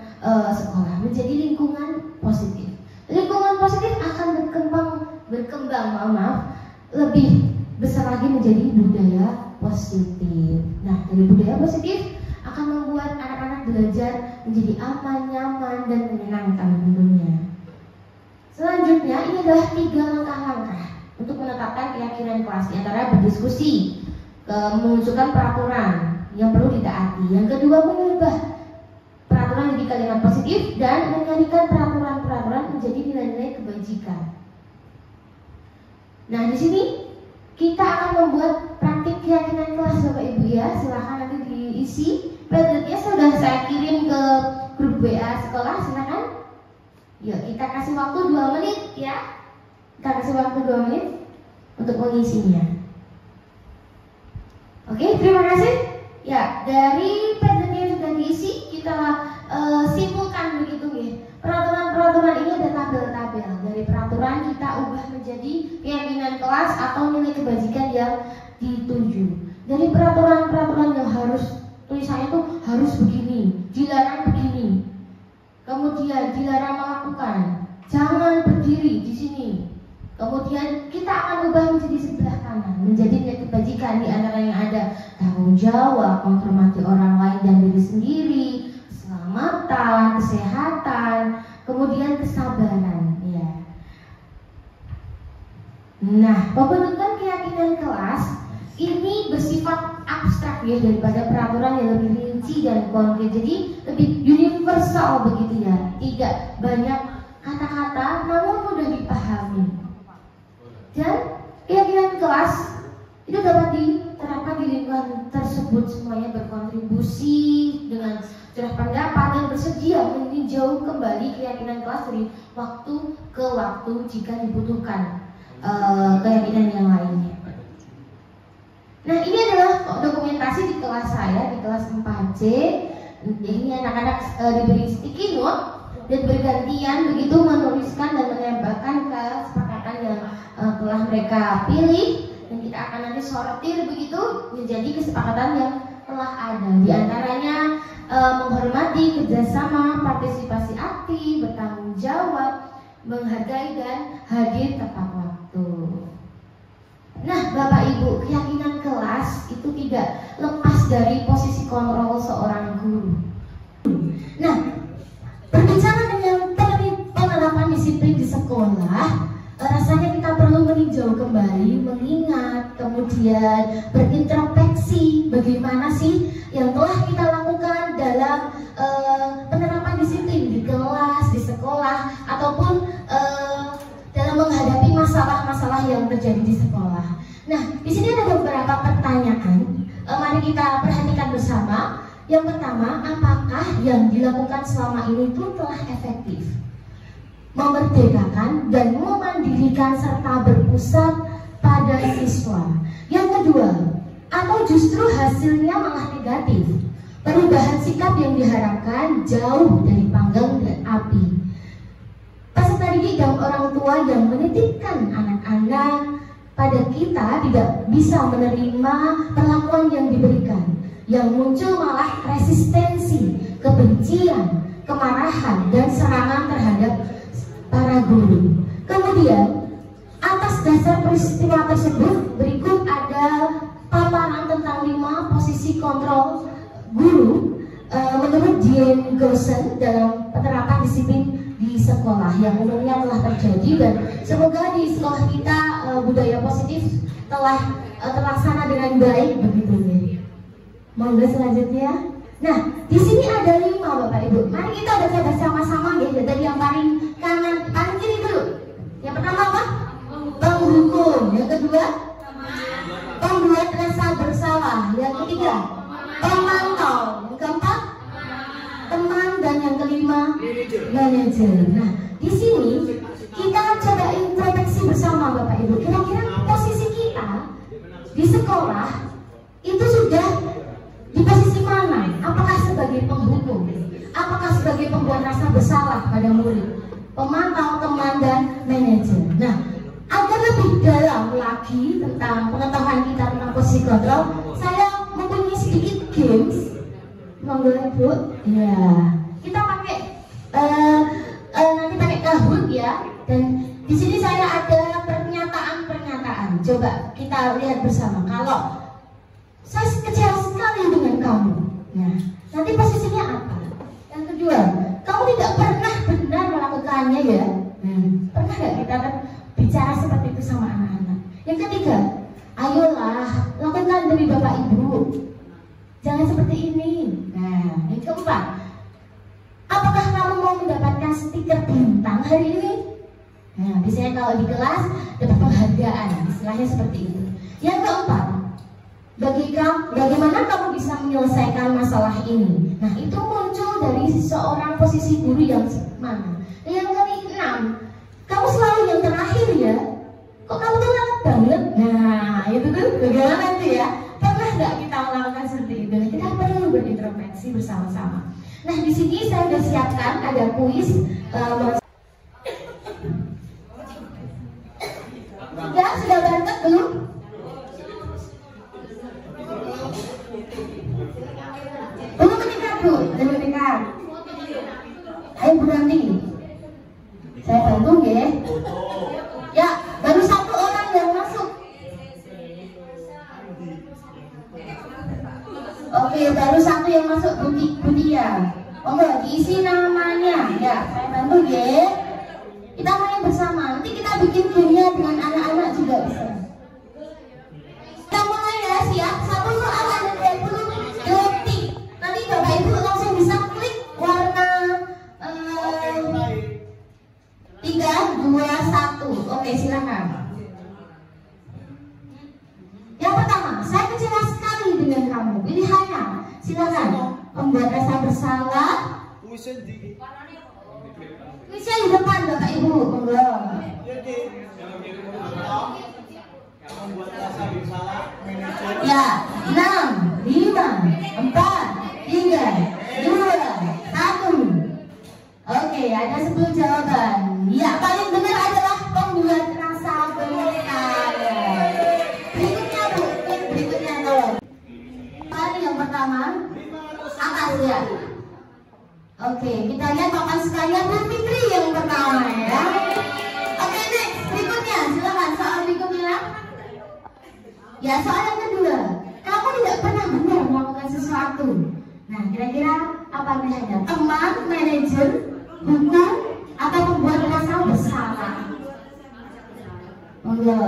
sekolah menjadi lingkungan positif. Lingkungan positif akan berkembang lebih besar lagi menjadi budaya positif. Nah, dari budaya positif akan membuat anak-anak belajar menjadi aman, nyaman, dan menyenangkan tentunya. Selanjutnya, ini adalah 3 langkah-langkah untuk menetapkan keyakinan kelas. Di antara berdiskusi, menunjukkan peraturan yang perlu ditaati. Yang kedua, mengubah peraturan menjadi kalimat positif dan menjadikan peraturan-peraturan menjadi nilai-nilai kebajikan. Nah, di sini kita akan membuat praktik keyakinan kelas, Bapak Ibu ya. Silahkan nanti diisi. PDF-nya sudah saya kirim ke grup WA sekolah. Silakan. Yuk, kita kasih waktu 2 menit ya. Kita kasih waktu 2 menit untuk mengisinya. Oke, terima kasih. Ya, dari PDF yang sudah diisi, kita simpulkan begitu ya. Peraturan-peraturan ini ada tabel-tabel. Dari peraturan kita ubah menjadi keyakinan kelas atau nilai kebajikan yang dituju. Dari peraturan-peraturan yang harus tulisannya itu harus begini, dilarang begini. Kemudian dilarang melakukan, jangan berdiri di sini. Kemudian kita akan ubah menjadi sebelah kanan, menjadi nilai kebajikan. Di antara yang ada tanggung jawab, menghormati orang lain dan diri sendiri, keselamatan, kesehatan, kemudian kesabaran. Ya. Nah, pembentukan keyakinan kelas ini bersifat abstrak ya, daripada peraturan yang lebih rinci dan konkret. Jadi lebih universal begitu ya, tidak banyak kata-kata namun mudah dipahami. Dan keyakinan kelas itu dapat diterapkan di lingkungan tersebut, semuanya berkontribusi dengan curah pendapat dan bersedia meninjau kembali keyakinan kelas dari waktu ke waktu jika dibutuhkan keyakinan yang lainnya. Nah, ini adalah dokumentasi di kelas saya, di kelas 4C. Ini anak-anak diberi sticky note dan bergantian begitu menuliskan dan menembakkan kesepakatan yang telah mereka pilih, dan kita akan nanti sortir begitu menjadi kesepakatan yang telah ada. Di antaranya menghormati, kerjasama, partisipasi aktif, bertanggung jawab, menghargai, dan hadir tepat waktu. Nah, Bapak Ibu, keyakinan kelas itu tidak lepas dari posisi kontrol seorang guru. Nah, berbicara dengan penerapan disiplin di sekolah, rasanya kita perlu meninjau kembali, mengingat, kemudian berintrospeksi bagaimana sih yang telah kita lakukan dalam penerapan disiplin di kelas, di sekolah, ataupun dalam menghadapi masalah-masalah yang terjadi di sekolah. Nah, di sini ada beberapa pertanyaan. Mari kita perhatikan bersama. Yang pertama, apakah yang dilakukan selama ini itu telah efektif, memerdekakan dan memandirikan serta berpusat pada siswa? Yang kedua, atau justru hasilnya malah negatif, perubahan sikap yang diharapkan jauh dari panggang dan api. Peserta didik dan orang tua yang menitipkan anak-anak pada kita tidak bisa menerima perlakuan yang diberikan, yang muncul malah resistensi, kebencian, kemarahan, dan serangan terhadap para guru. Kemudian, atas dasar peristiwa tersebut, berikut ada paparan tentang 5 posisi kontrol guru menurut Jane Gossen dalam penerapan disiplin di sekolah yang umumnya telah terjadi, dan semoga di sekolah kita budaya positif telah terlaksana dengan baik begitu ya. Monggo selanjutnya. Nah, di sini ada 5 Bapak Ibu. Mari kita baca bersama-sama ya. Dari yang paling kanan, paling kiri dulu. Yang pertama apa? Penghukum. Yang kedua, pembuat rasa bersalah. Yang ketiga, pemantau. Yang keempat, teman. Dan yang kelima, manajer. Nah, di sini kita coba introspeksi bersama Bapak Ibu. Kira-kira posisi kita di sekolah itu sudah di posisi mana? Apakah sebagai penghukum? Apakah sebagai pembuat rasa bersalah pada murid, pemantau, teman, dan manajer? Nah, agar lebih dalam lagi tentang pengetahuan kita tentang posisi kontrol, saya mempunyai sedikit games. Monggo Ibu. Ya, kita pakai nanti pakai Kahoot ya. Dan di sini saya ada pernyataan-pernyataan. Coba kita lihat bersama. Kalau saya kecewa sekali dengan kamu, nah nanti posisinya apa? Yang kedua, kamu tidak pernah benar melakukannya ya. Pernah nggak kita kan bicara seperti itu sama anak-anak? Yang ketiga, ayolah lakukan demi Bapak Ibu. Jangan seperti ini. Nah, yang keempat, apakah kamu mau mendapatkan stiker bintang hari ini? Nah, biasanya kalau di kelas dapat penghargaan, istilahnya seperti itu. Yang keempat, bagaimana kamu bisa menyelesaikan masalah ini? Nah, itu muncul dari seorang posisi guru yang mana? Yang keenam, kamu selalu yang terakhir ya. Kok kamu tuh lambat banget? Nah, itu tuh bagaimana itu ya? Pernah nggak kita melakukan seperti itu? Kita perlu berintrospeksi bersama-sama. Nah, di sini saya sudah siapkan ada kuis. Sudah banget belum? Belum mendekat Bu, belum mendekat. Ayo berhenti. Saya bantu ya. Ya, baru satu orang yang masuk. Oke, baru satu yang masuk Budia. Enggak, diisi namanya. Ya, saya bantu ya. Kita main bersama. Nanti kita bikin gamenya dengan anak-anak juga bisa. Kita mulai ya, siap. Satu soal ada 20 detik. Nanti Bapak Ibu langsung bisa klik warna 3, 2, 1. Oke, silakan. Yang pertama, saya kecewa sekali dengan kamu. Pilihannya, silakan. Membuat rasa bersalah. Kuisnya di depan Bapak Ibu. Monggo. Ya, 6, 5, 4, 3, 2, 1. Oke, ada 10 jawaban. Ya, paling benar adalah pembuat rasa bersalah. Berikutnya Bu, berikutnya tolong. Paling yang pertama, atas ya. Oke, kita lihat Bapak sekalian Bu Fitri yang pertama ya. Oke, next, berikutnya, silakan soal berikutnya. Ya, soal yang kedua, kamu tidak pernah benar melakukan sesuatu. Nah, kira-kira apa pilihannya? Teman, manajer, hukum, atau membuat rasa bersalah? Monggo.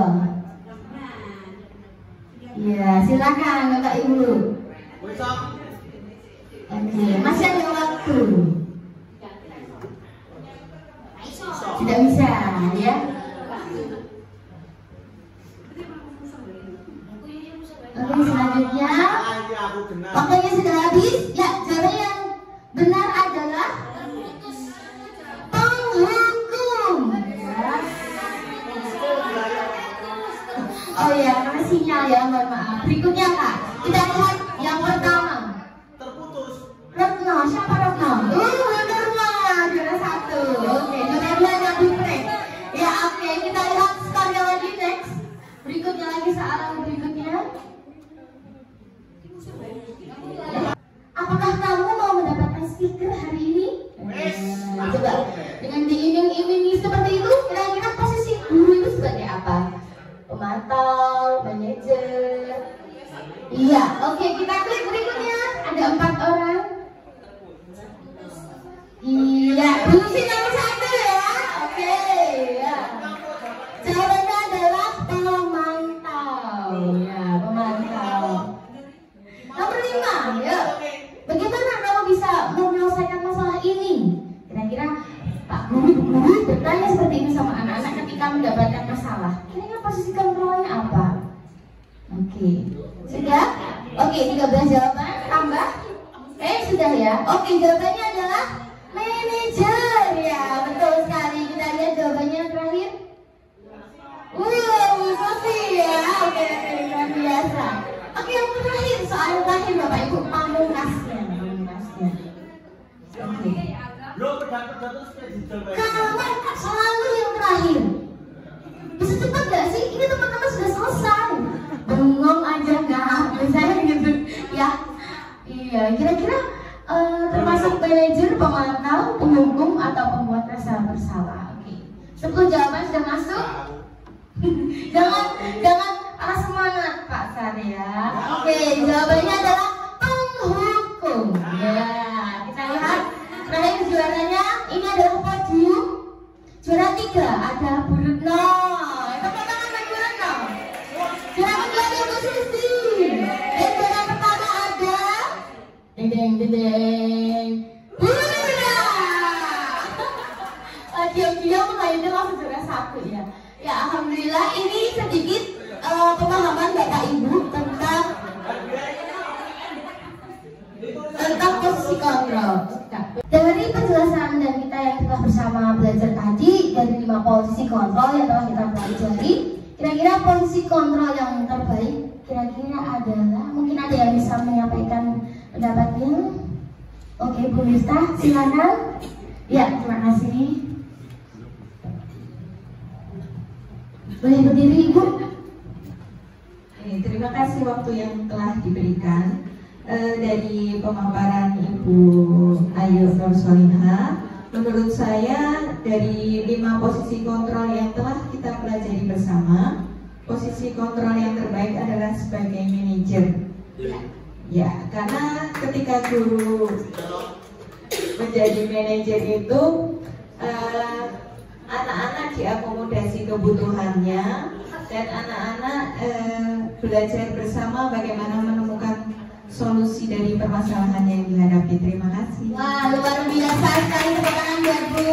Ya, silakan Bapak Ibu. Oke, masih ada waktu. Tidak bisa ya. Oke, selanjutnya waktunya sudah habis. Ya, jawaban yang benar adalah penghukum ya. Oh ya, karena sinyal ya, mohon maaf. Berikutnya Kak, kita lihat yang pertama. Retno, siapa Retno? Retno, juara 1. Oke, juara 2 yang Bifrek. Ya, oke, kita lihat skornya lagi next. Berikutnya lagi soalan berikutnya. Apakah kamu mau mendapatkan stiker hari ini? Coba dengan diiming-imingi seperti itu, kira-kira posisi guru itu sebagai apa? Pemantau, manajer. Iya, oke, kita klik berikutnya. Ada 4 orang. Iya, dulu sih nomor 1 ya. Oke, ya. Jawabannya adalah pemantau. Ya, pemantau. Nomor 5, ya. Bagaimana kamu bisa menyelesaikan masalah ini? Kira-kira Pak Guru bertanya seperti ini sama anak-anak ketika mendapatkan masalah. Kira-kira posisi kontrolnya apa? Oke, sudah? Oke, 13 jawaban, tambah? Sudah ya. Oke, jawabannya adalah manajer ya, betul sekali. Kita lihat jawabannya yang terakhir. Sofi ya, oke, luar biasa. Oke, yang terakhir, soal terakhir Bapak Ibu, pamungkasnya. Oke. Kawan selalu yang terakhir. Bisa cepat gak sih? Ini teman-teman sudah selesai. Bengong aja nggak? Biasanya gitu ya. Iya, kira-kira termasuk manajer, pemantau, penghukum, atau pembuat rasa bersalah. Oke. 10 jawaban sudah masuk. jangan kalah semangat Pak Sarya. Oke, jawabannya adalah penghukum. Ya, kita lihat terakhir juaranya. Ini adalah podium. Juara 3 ada Bu Retno. Tepuk tangan bagi Bu Retno. Juara kedua ada Bu Susi. Dan juara pertama ada deng Bu Rina. Diam-diam lainnya langsung juara 1 ya. Ya, alhamdulillah ini sedikit pemahaman Bapak Ibu tentang posisi kontrol. Dari penjelasan dan kita yang telah bersama belajar tadi, dari 5 posisi kontrol yang telah kita pelajari, kira-kira posisi kontrol yang terbaik kira-kira adalah, mungkin ada yang bisa menyampaikan pendapatnya. Oke, Bu Miftah, silakan. Ya, terima kasih. Boleh berdiri, Ibu? Terima kasih waktu yang telah diberikan. Dari pemaparan Ibu Ayu Nursolinha, menurut saya dari 5 posisi kontrol yang telah kita pelajari bersama, posisi kontrol yang terbaik adalah sebagai manajer. Ya, karena ketika guru menjadi manajer itu anak-anak diakomodasi kebutuhannya dan anak-anak belajar bersama bagaimana menemukan solusi dari permasalahan yang dihadapi. Terima kasih. Wah, luar biasa sekali. Tepuk tangan buat Bu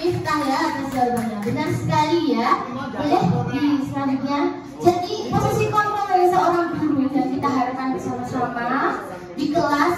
Miftah ya atas jawabannya. Benar sekali ya. Boleh di selanjutnya. Jadi posisi kontrol dari seorang guru yang kita harapkan bersama-sama di kelas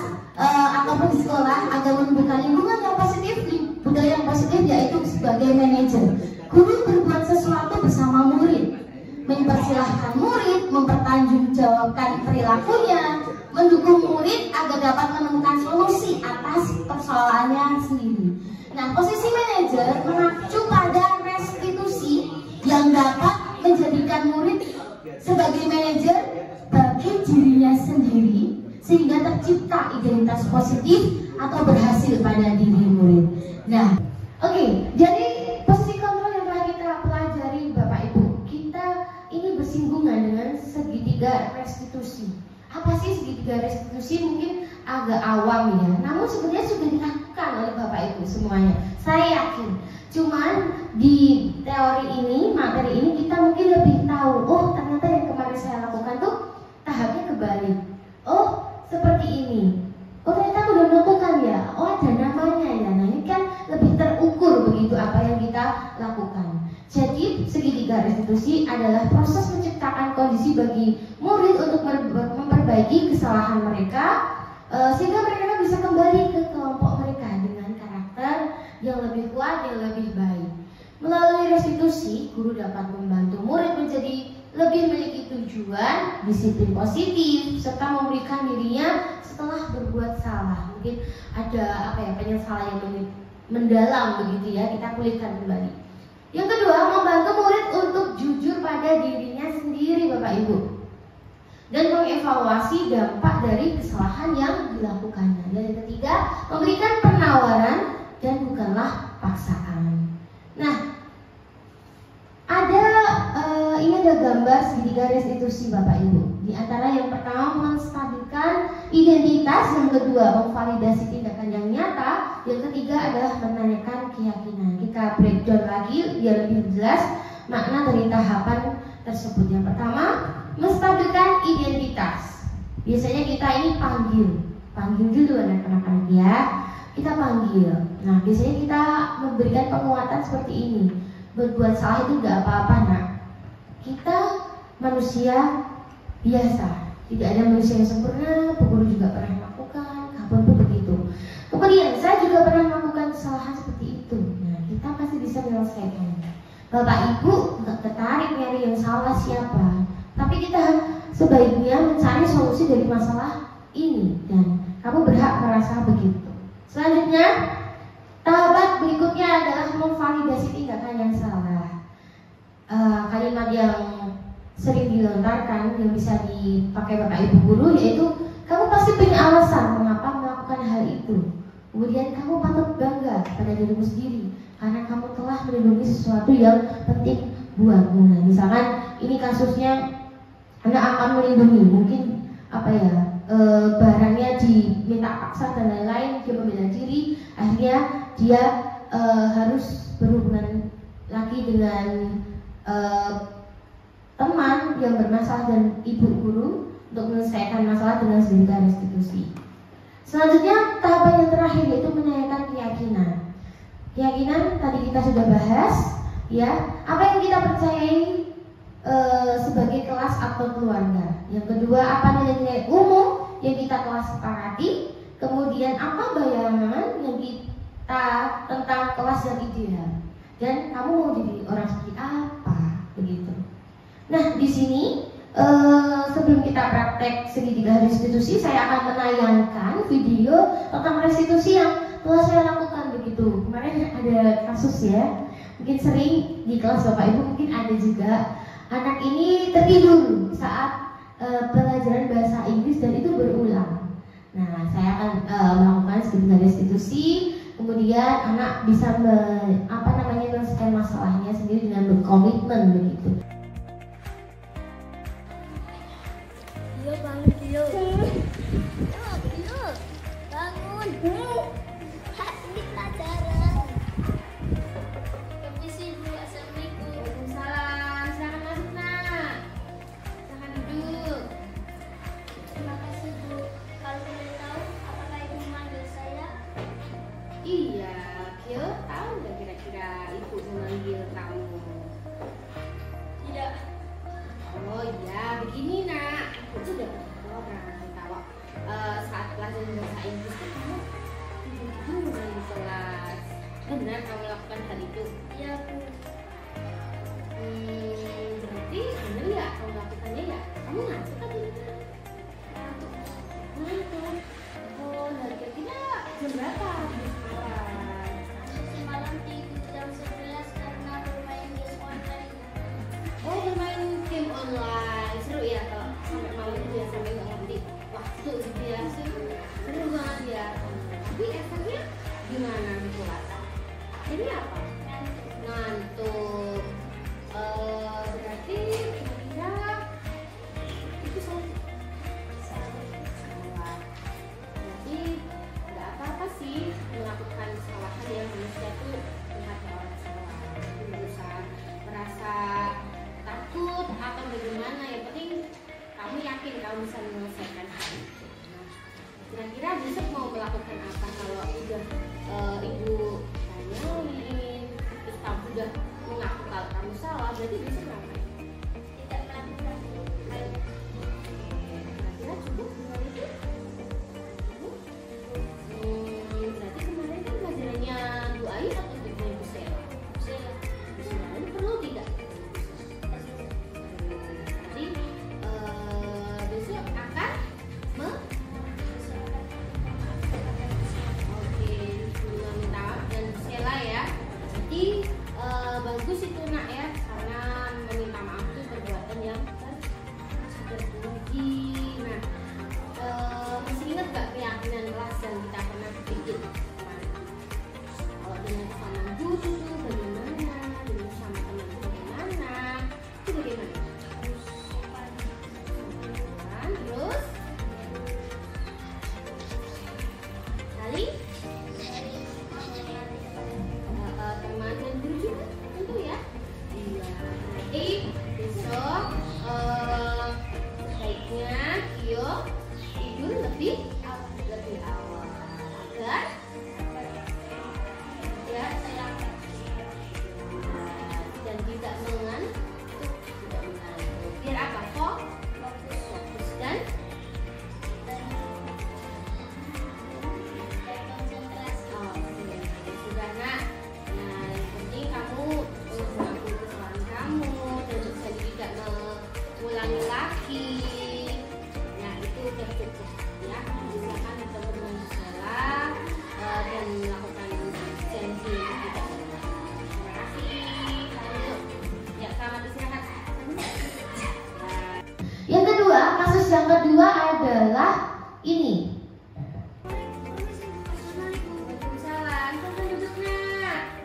ataupun di sekolah agar menumbuhkan lingkungan yang positif, budaya yang positif, yaitu sebagai manajer. Guru berbuat sesuatu bersama murid, mempersilahkan murid, mempertanggungjawabkan perilakunya, mendukung murid agar dapat menemukan solusi atas persoalannya sendiri. Nah, posisi manajer mengacu pada restitusi yang dapat menjadikan murid sebagai manajer bagi dirinya sendiri, sehingga tercipta identitas positif atau berhasil pada diri murid. Nah, oke, jadi posisi kontrol yang telah kita pelajari Bapak Ibu, kita ini bersinggungan dengan segitiga restitusi. Apa sih segitiga restitusi? Mungkin agak awam ya, namun sebenarnya sudah dilakukan oleh Bapak Ibu semuanya, saya yakin. Cuman di teori ini, materi ini kita mungkin lebih tahu, oh ternyata yang kemarin saya lakukan tuh tahapnya kebalik. Oh seperti ini, oh ternyata aku udah melakukan ya, oh ada namanya ya. Nah ini kan lebih terukur begitu apa yang kita lakukan. Jadi segitiga restitusi adalah proses menciptakan kondisi bagi murid untuk memperbaiki kesalahan mereka, sehingga mereka bisa kembali ke kelompok mereka dengan karakter yang lebih kuat, yang lebih baik. Melalui restitusi, guru dapat membantu murid menjadi lebih memiliki tujuan, disiplin positif, serta memberikan dirinya setelah berbuat salah. Mungkin ada penyesalan yang mendalam begitu ya, kita pulihkan kembali. Yang kedua, membantu murid untuk jujur pada dirinya sendiri Bapak Ibu, dan mengevaluasi dampak dari kesalahan yang dilakukannya. Dan yang ketiga, memberikan penawaran dan bukanlah paksaan. Nah, ini ada gambar segitiga restitusi Bapak Ibu. Di antara yang pertama menstabilkan identitas, yang kedua memvalidasi tindakan yang nyata, yang ketiga adalah menanyakan keyakinan. Kita breakdown lagi biar lebih jelas makna dari tahapan tersebut. Yang pertama, menstabilkan identitas. Biasanya kita ini panggil dulu anak-anak ya. Kita panggil. Nah, biasanya kita memberikan penguatan seperti ini. Berbuat salah itu tidak apa-apa nak. Kita manusia biasa, tidak ada manusia yang sempurna. Guru juga pernah melakukan, kapan pun begitu. Kemudian saya juga pernah melakukan kesalahan seperti itu. Nah, kita pasti bisa menyelesaikan. Bapak Ibu nggak tertarik nyari yang salah siapa, tapi kita sebaiknya mencari solusi dari masalah ini, dan kamu berhak merasa begitu. Selanjutnya, tahapan berikutnya adalah memvalidasi tindakan yang salah. Kalimat yang sering dilontarkan yang bisa dipakai Bapak Ibu guru yaitu, kamu pasti punya alasan mengapa melakukan hal itu. Kemudian kamu patut bangga pada dirimu sendiri karena kamu telah melindungi sesuatu yang penting buatmu. Nah, misalkan ini kasusnya Anda akan melindungi, mungkin barangnya diminta paksa dan lain-lain, dia membela diri, akhirnya dia harus berhubungan lagi dengan teman yang bermasalah dan ibu guru untuk menyelesaikan masalah dengan segera restitusi. Selanjutnya, tahapan yang terakhir yaitu menanyakan keyakinan. Keyakinan tadi kita sudah bahas, ya. Apa yang kita percayai sebagai kelas atau keluarga. Yang kedua, apa nilai-nilai umum yang kita telah sepakati. Kemudian, apa bayangan yang kita tentang kelas yang ideal. Dan kamu mau jadi orang seperti apa, begitu. Nah, di sini sebelum kita praktek segitiga restitusi, saya akan menayangkan video tentang restitusi yang telah saya lakukan begitu. Kemarin ada kasus ya, mungkin sering di kelas Bapak Ibu mungkin ada juga anak ini tertidur saat pelajaran bahasa Inggris dan itu berulang. Nah, saya akan melakukan segitiga restitusi, kemudian anak bisa menyelesaikan masalahnya sendiri dengan berkomitmen begitu. Bangun. Hak ini pelajaran. Permisi Bu, assalamualaikum. Waalaikumsalam. Silakan masuk nak. Silakan duduk. Terima kasih Bu. Kalau boleh tahu, apakah Ibu memanggil saya? Iya, Kyo, tahu nggak kira-kira ibu memanggil kamu? Tidak. Oh iya, begini nak. Ibu tuh udah orang kalau saat pelajaran bahasa Inggris itu kamu tidur di kelas. Benar kamu lakukan hal itu? Iya Bu. Berarti benar ya kamu melakukannya ya? Kamu ngantuk atau tidak? Ngantuk. Ngantuk. Oh, dari kira-kira jam berapa habis sekolah? Semalam tidur jam 11 karena bermain game online. Oh, bermain game online. Seru ya kalau sampai malam itu ya, sampai nggak ngerti waktu gitu ya. Seru banget ya. Tapi efeknya gimana di kelas? Ini apa? Ngantuk. Berarti kira-kira itu salah. Berarti nggak apa-apa sih melakukan kesalahan yang manusia itu ada orang salah. Tidak usah merasa takut atau bagaimana, yang penting kamu yakin kamu bisa menyelesaikan hal itu. Nah, kira-kira besok mau melakukan apa kalau udah ibu tanyain terus kamu udah mengaku kalau kamu salah, berarti besok ngapain? Tidak melakukan. Kira-kira cukup dengan itu? Cukup? Berarti kemarin kan pelajarannya Bu Ayu atau Bu Sela? Bu Sela ini perlu tidak? Jadi besok akan minta maaf dan Sela ya. Jadi bagus itu nak ya, karena meminta maaf itu perbuatan yang terpuji. Nah, masih ingat gak keyakinan kelas yang kita pernah bikin kemarin? Kalau dengan sama guru itu bagaimana, dengan sama teman bagaimana, itu bagaimana? Terus kali teman dan guru juga tentu ya. Iya. Jadi besok sebaiknya Kyo tidur lebih awal agar ya dan tidak mengantuk, biar apa kok fokus dan kedua adalah ini. Waalaikumsalam. Silahkan duduk, Nak.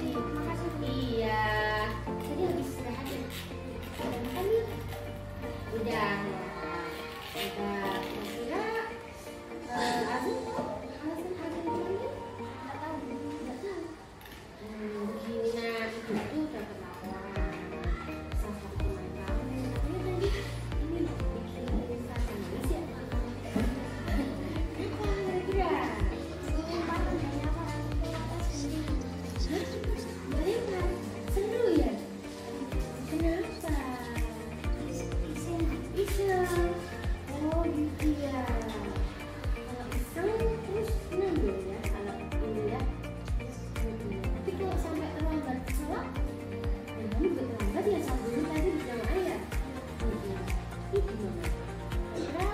Makasih. Iya. Tadi habis istirahat ya? Udah makan yuk? Udah. Kira-kira Azul tahu alasan Azul dipanggil? Nggak tahu. Nggak tahu. Begini, Nak. Itu udah kenalan. Salah satu teman kamu. Katanya tadi ini bikin rasa manis ya? Kira-kira. Bagaimana? Seru ya? Kenapa? Iseng. Oh gitu ya. Kalau iseng terus senang dong ya kalau ini ya. Tapi kalau sampai terlambat sholat, ya kamu juga terlambat ya saat dulu tadi bersama ayah. Ini gimana? Kira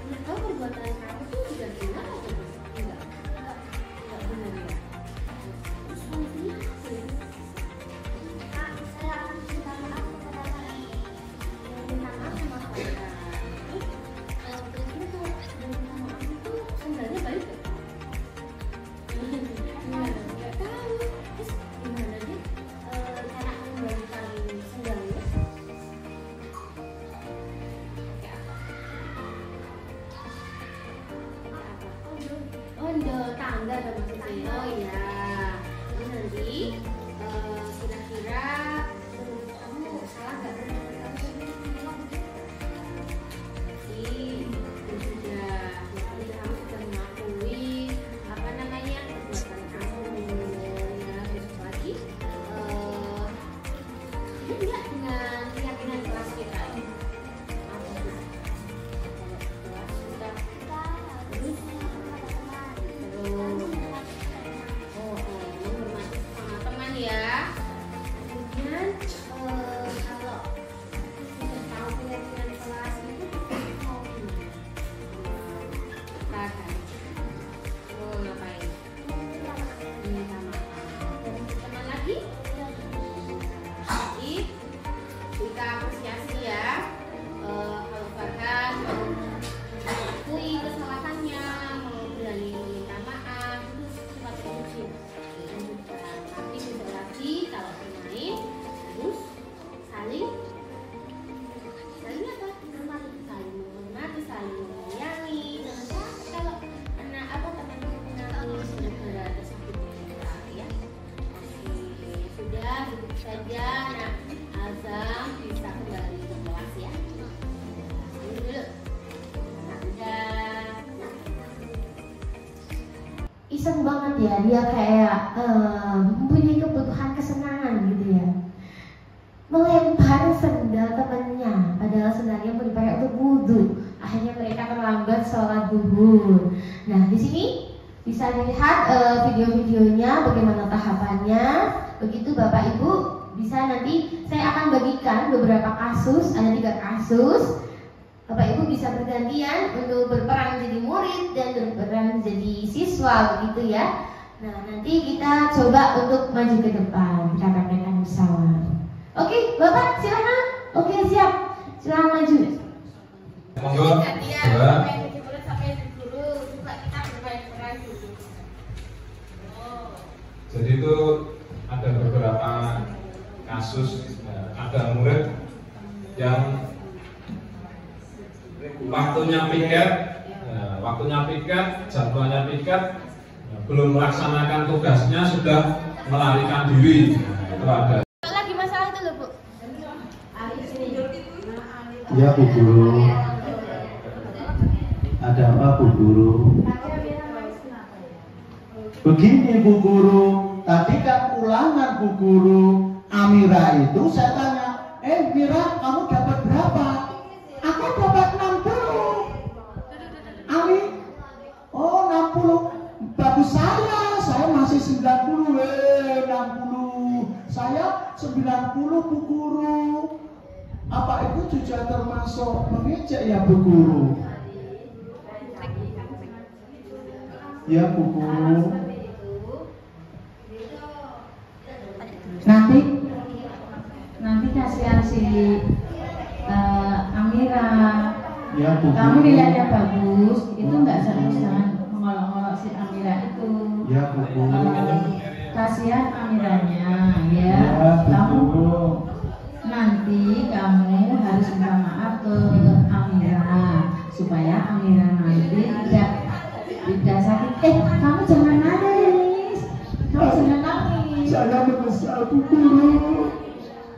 nggak tahu perbuatan kamu tuh sudah benar atau enggak? Enggak benar ya. Terus solusinya apa ya? Kak, saya akan minta maaf kepada kalian. Minta maaf sama saya. Terus kira-kira kalau minta maaf itu sendalnya baik nggak? Nggak tahu. Terus gimana dia cara mengembalikan sendalnya? Kayak apa? Oh, tangga ada maksudnya. Oh iya. Jadi nanti kira-kira menurut kamu salah nggak menurut kamu sih? Sudah, jadi kamu sudah mengakui apa namanya perbuatan kamu. Ya, besok lagi ini enggak dengan keyakinan kelas kita. Apa sih? Kelas sudah terus menghormati sama teman ya. Kemudian kalau sudah tahu keyakinan kelas itu mau gimana? Tahan. Mau ngapain? Minta maaf. Teman lagi? Jadi kita apresiasi ya. Kalau Farhan mau mengakui kesalahannya, mau berani meminta maaf, itu sifat kunci. Tapi besok lagi kalau bermain harus saling apa? Saling menghormati, saling menyayangi. Jangan sampai kalau anak teman-teman menangis gara-gara ada sakit ya. Oke, sudah begitu saja. Nah, Azam bisa kembali ke kelas ya. Ini dulu. Iseng banget ya, dia kayak mempunyai kebutuhan kesenangan gitu ya. Melempar sendal temannya, padahal sendalnya mau dipakai untuk wudhu. Akhirnya mereka terlambat sholat zuhur. Nah, di sini bisa dilihat video-videonya, bagaimana tahapannya. Begitu Bapak Ibu, bisa nanti saya akan bagikan beberapa kasus, ada 3 kasus. Bapak Ibu bisa bergantian untuk berperan menjadi murid dan berperan menjadi siswa begitu ya. Nah, nanti kita coba untuk maju ke depan, kita praktekkan bersama. Oke, Bapak silakan. Oke, siap. Silakan maju. Monggo. Jadi itu ada beberapa kasus, ada murid yang waktunya piket, jadwalnya piket, belum melaksanakan tugasnya sudah melarikan diri. Itu ada. Lagi masalah itu loh, Bu. Ya, Bu Guru. Ada apa, Bu Guru? Begini, Bu Guru. Tadi kan ulangan, Bu Guru. Amira itu saya tanya, Mira, kamu dapat berapa? Aku dapat 60. Ami, oh 60. Bagus saya masih 90. 60. Saya 90, Bu Guru. Apa itu juga termasuk mengejek ya, Bu Guru? Ya, Bu Guru. Nanti kasihan si Amira Ya, Bu Kamu Guru. nilainya bagus, itu nggak serius jangan mengolok-olok si Amira itu. Ya, Bu Guru. Kasihan Amiranya, ya. Ya, Bu Kamu Guru. nanti kamu harus minta maaf ke Amira supaya Amira nanti tidak sakit. Kamu jangan nangis. Kamu jangan nangis. Saya menyesal, Bu Guru,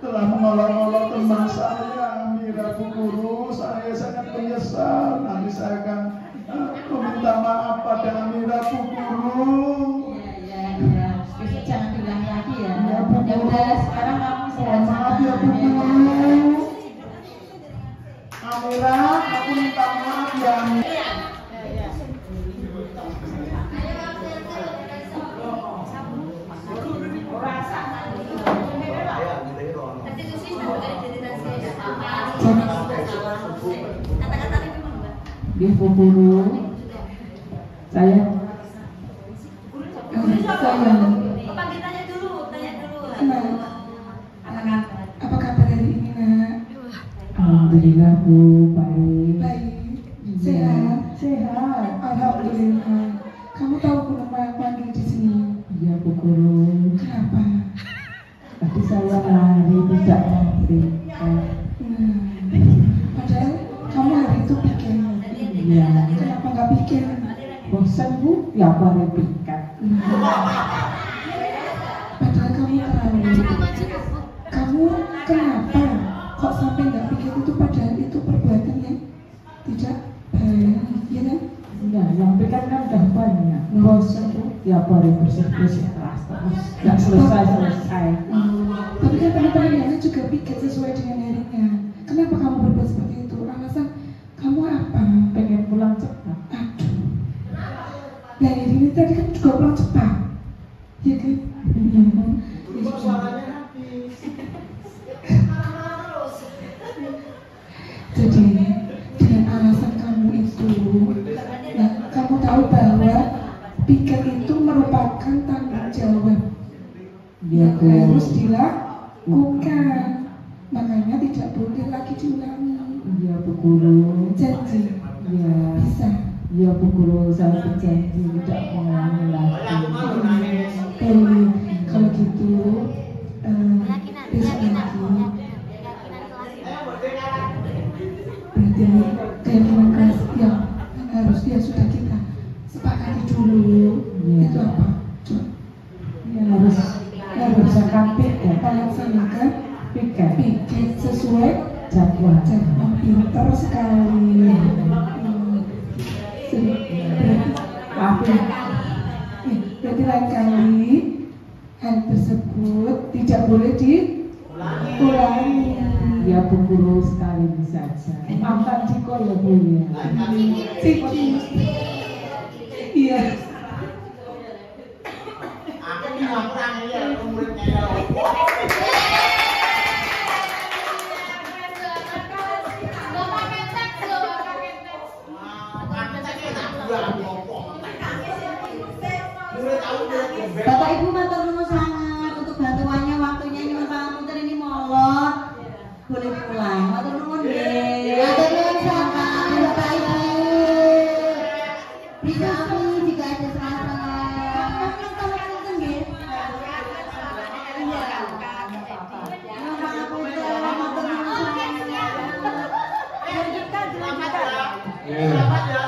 telah mengolok-olok teman saya, Amira, Bu Guru. Saya sangat menyesal. Nanti saya akan meminta maaf pada Amira, Bu Guru. Ya. Besok jangan diulangi lagi ya. Ya, Bu Ya Guru. udah, sekarang kamu istirahat Maaf sana. ya, Bu Guru. Amira, aku minta maaf ya, Amira. Bu Guru, saya Apa kabar hari ini, Nak? alhamdulillah Bu, baik. Baik. Iya, Sehat? sehat. Alhamdulillah. Kamu tahu kenapa aku panggil di sini? Iya Bu Guru. Kenapa? Tadi saya lari tidak memberikan. Padahal kamu hari itu bikin. Iya. Kenapa nggak bikin? Bosan Bu, ya baru berikan. Padahal kamu tahu. Kamu kenapa kok sampai nggak bikin itu? Padahal itu perbuatan yang tidak baik, ya kan? Enggak, yang berikan kan udah banyak. Bosan Bu, ya baru bersih-bersih keras terus. Nggak selesai-selesai. Tapi kan teman-teman yang lain juga pikir sesuai dengan harinya. Kenapa kamu berbuat seperti itu? Alasan kamu apa? Pengen pulang cepat. Aduh. Nah ini tadi kan juga pulang cepat, ya kan? Kok suaranya habis? Jadi dengan alasan kamu itu, nah, kamu tahu bahwa piket itu merupakan tanggung jawab yang harus dilakukan. Makanya tidak boleh lagi diulangi. Iya Bu Guru. Janji. Iya. Bisa. Iya Bu Guru, saya berjanji tidak mengulangi lagi. Boleh. Kalau gitu besok lagi. Berarti keyakinan kelas yang harusnya sudah kita sepakati dulu. Iya. Itu apa? Coba. Ya, harus berdasarkan piket. Melaksanakan Piket. piket sesuai Jadwal. jadwal. Pintar sekali. Berarti lain kali hal tersebut tidak boleh diulangi. Ya Bu Guru, sekali ini saja. Maafkan Ciko ya Bu ya. Ciki. Iya. Bapak Ibu matur nuwun sangat untuk bantuannya, waktunya nyuwun pangapunten ini molor. Boleh pulang. Matur nuwun nggih. Matur nuwun sangat Bapak Ibu. Kami jika ada salah-salah. Pangapunten nggih. Iya. Nyuwun pangapunten, matur nuwun sangat. Yeah.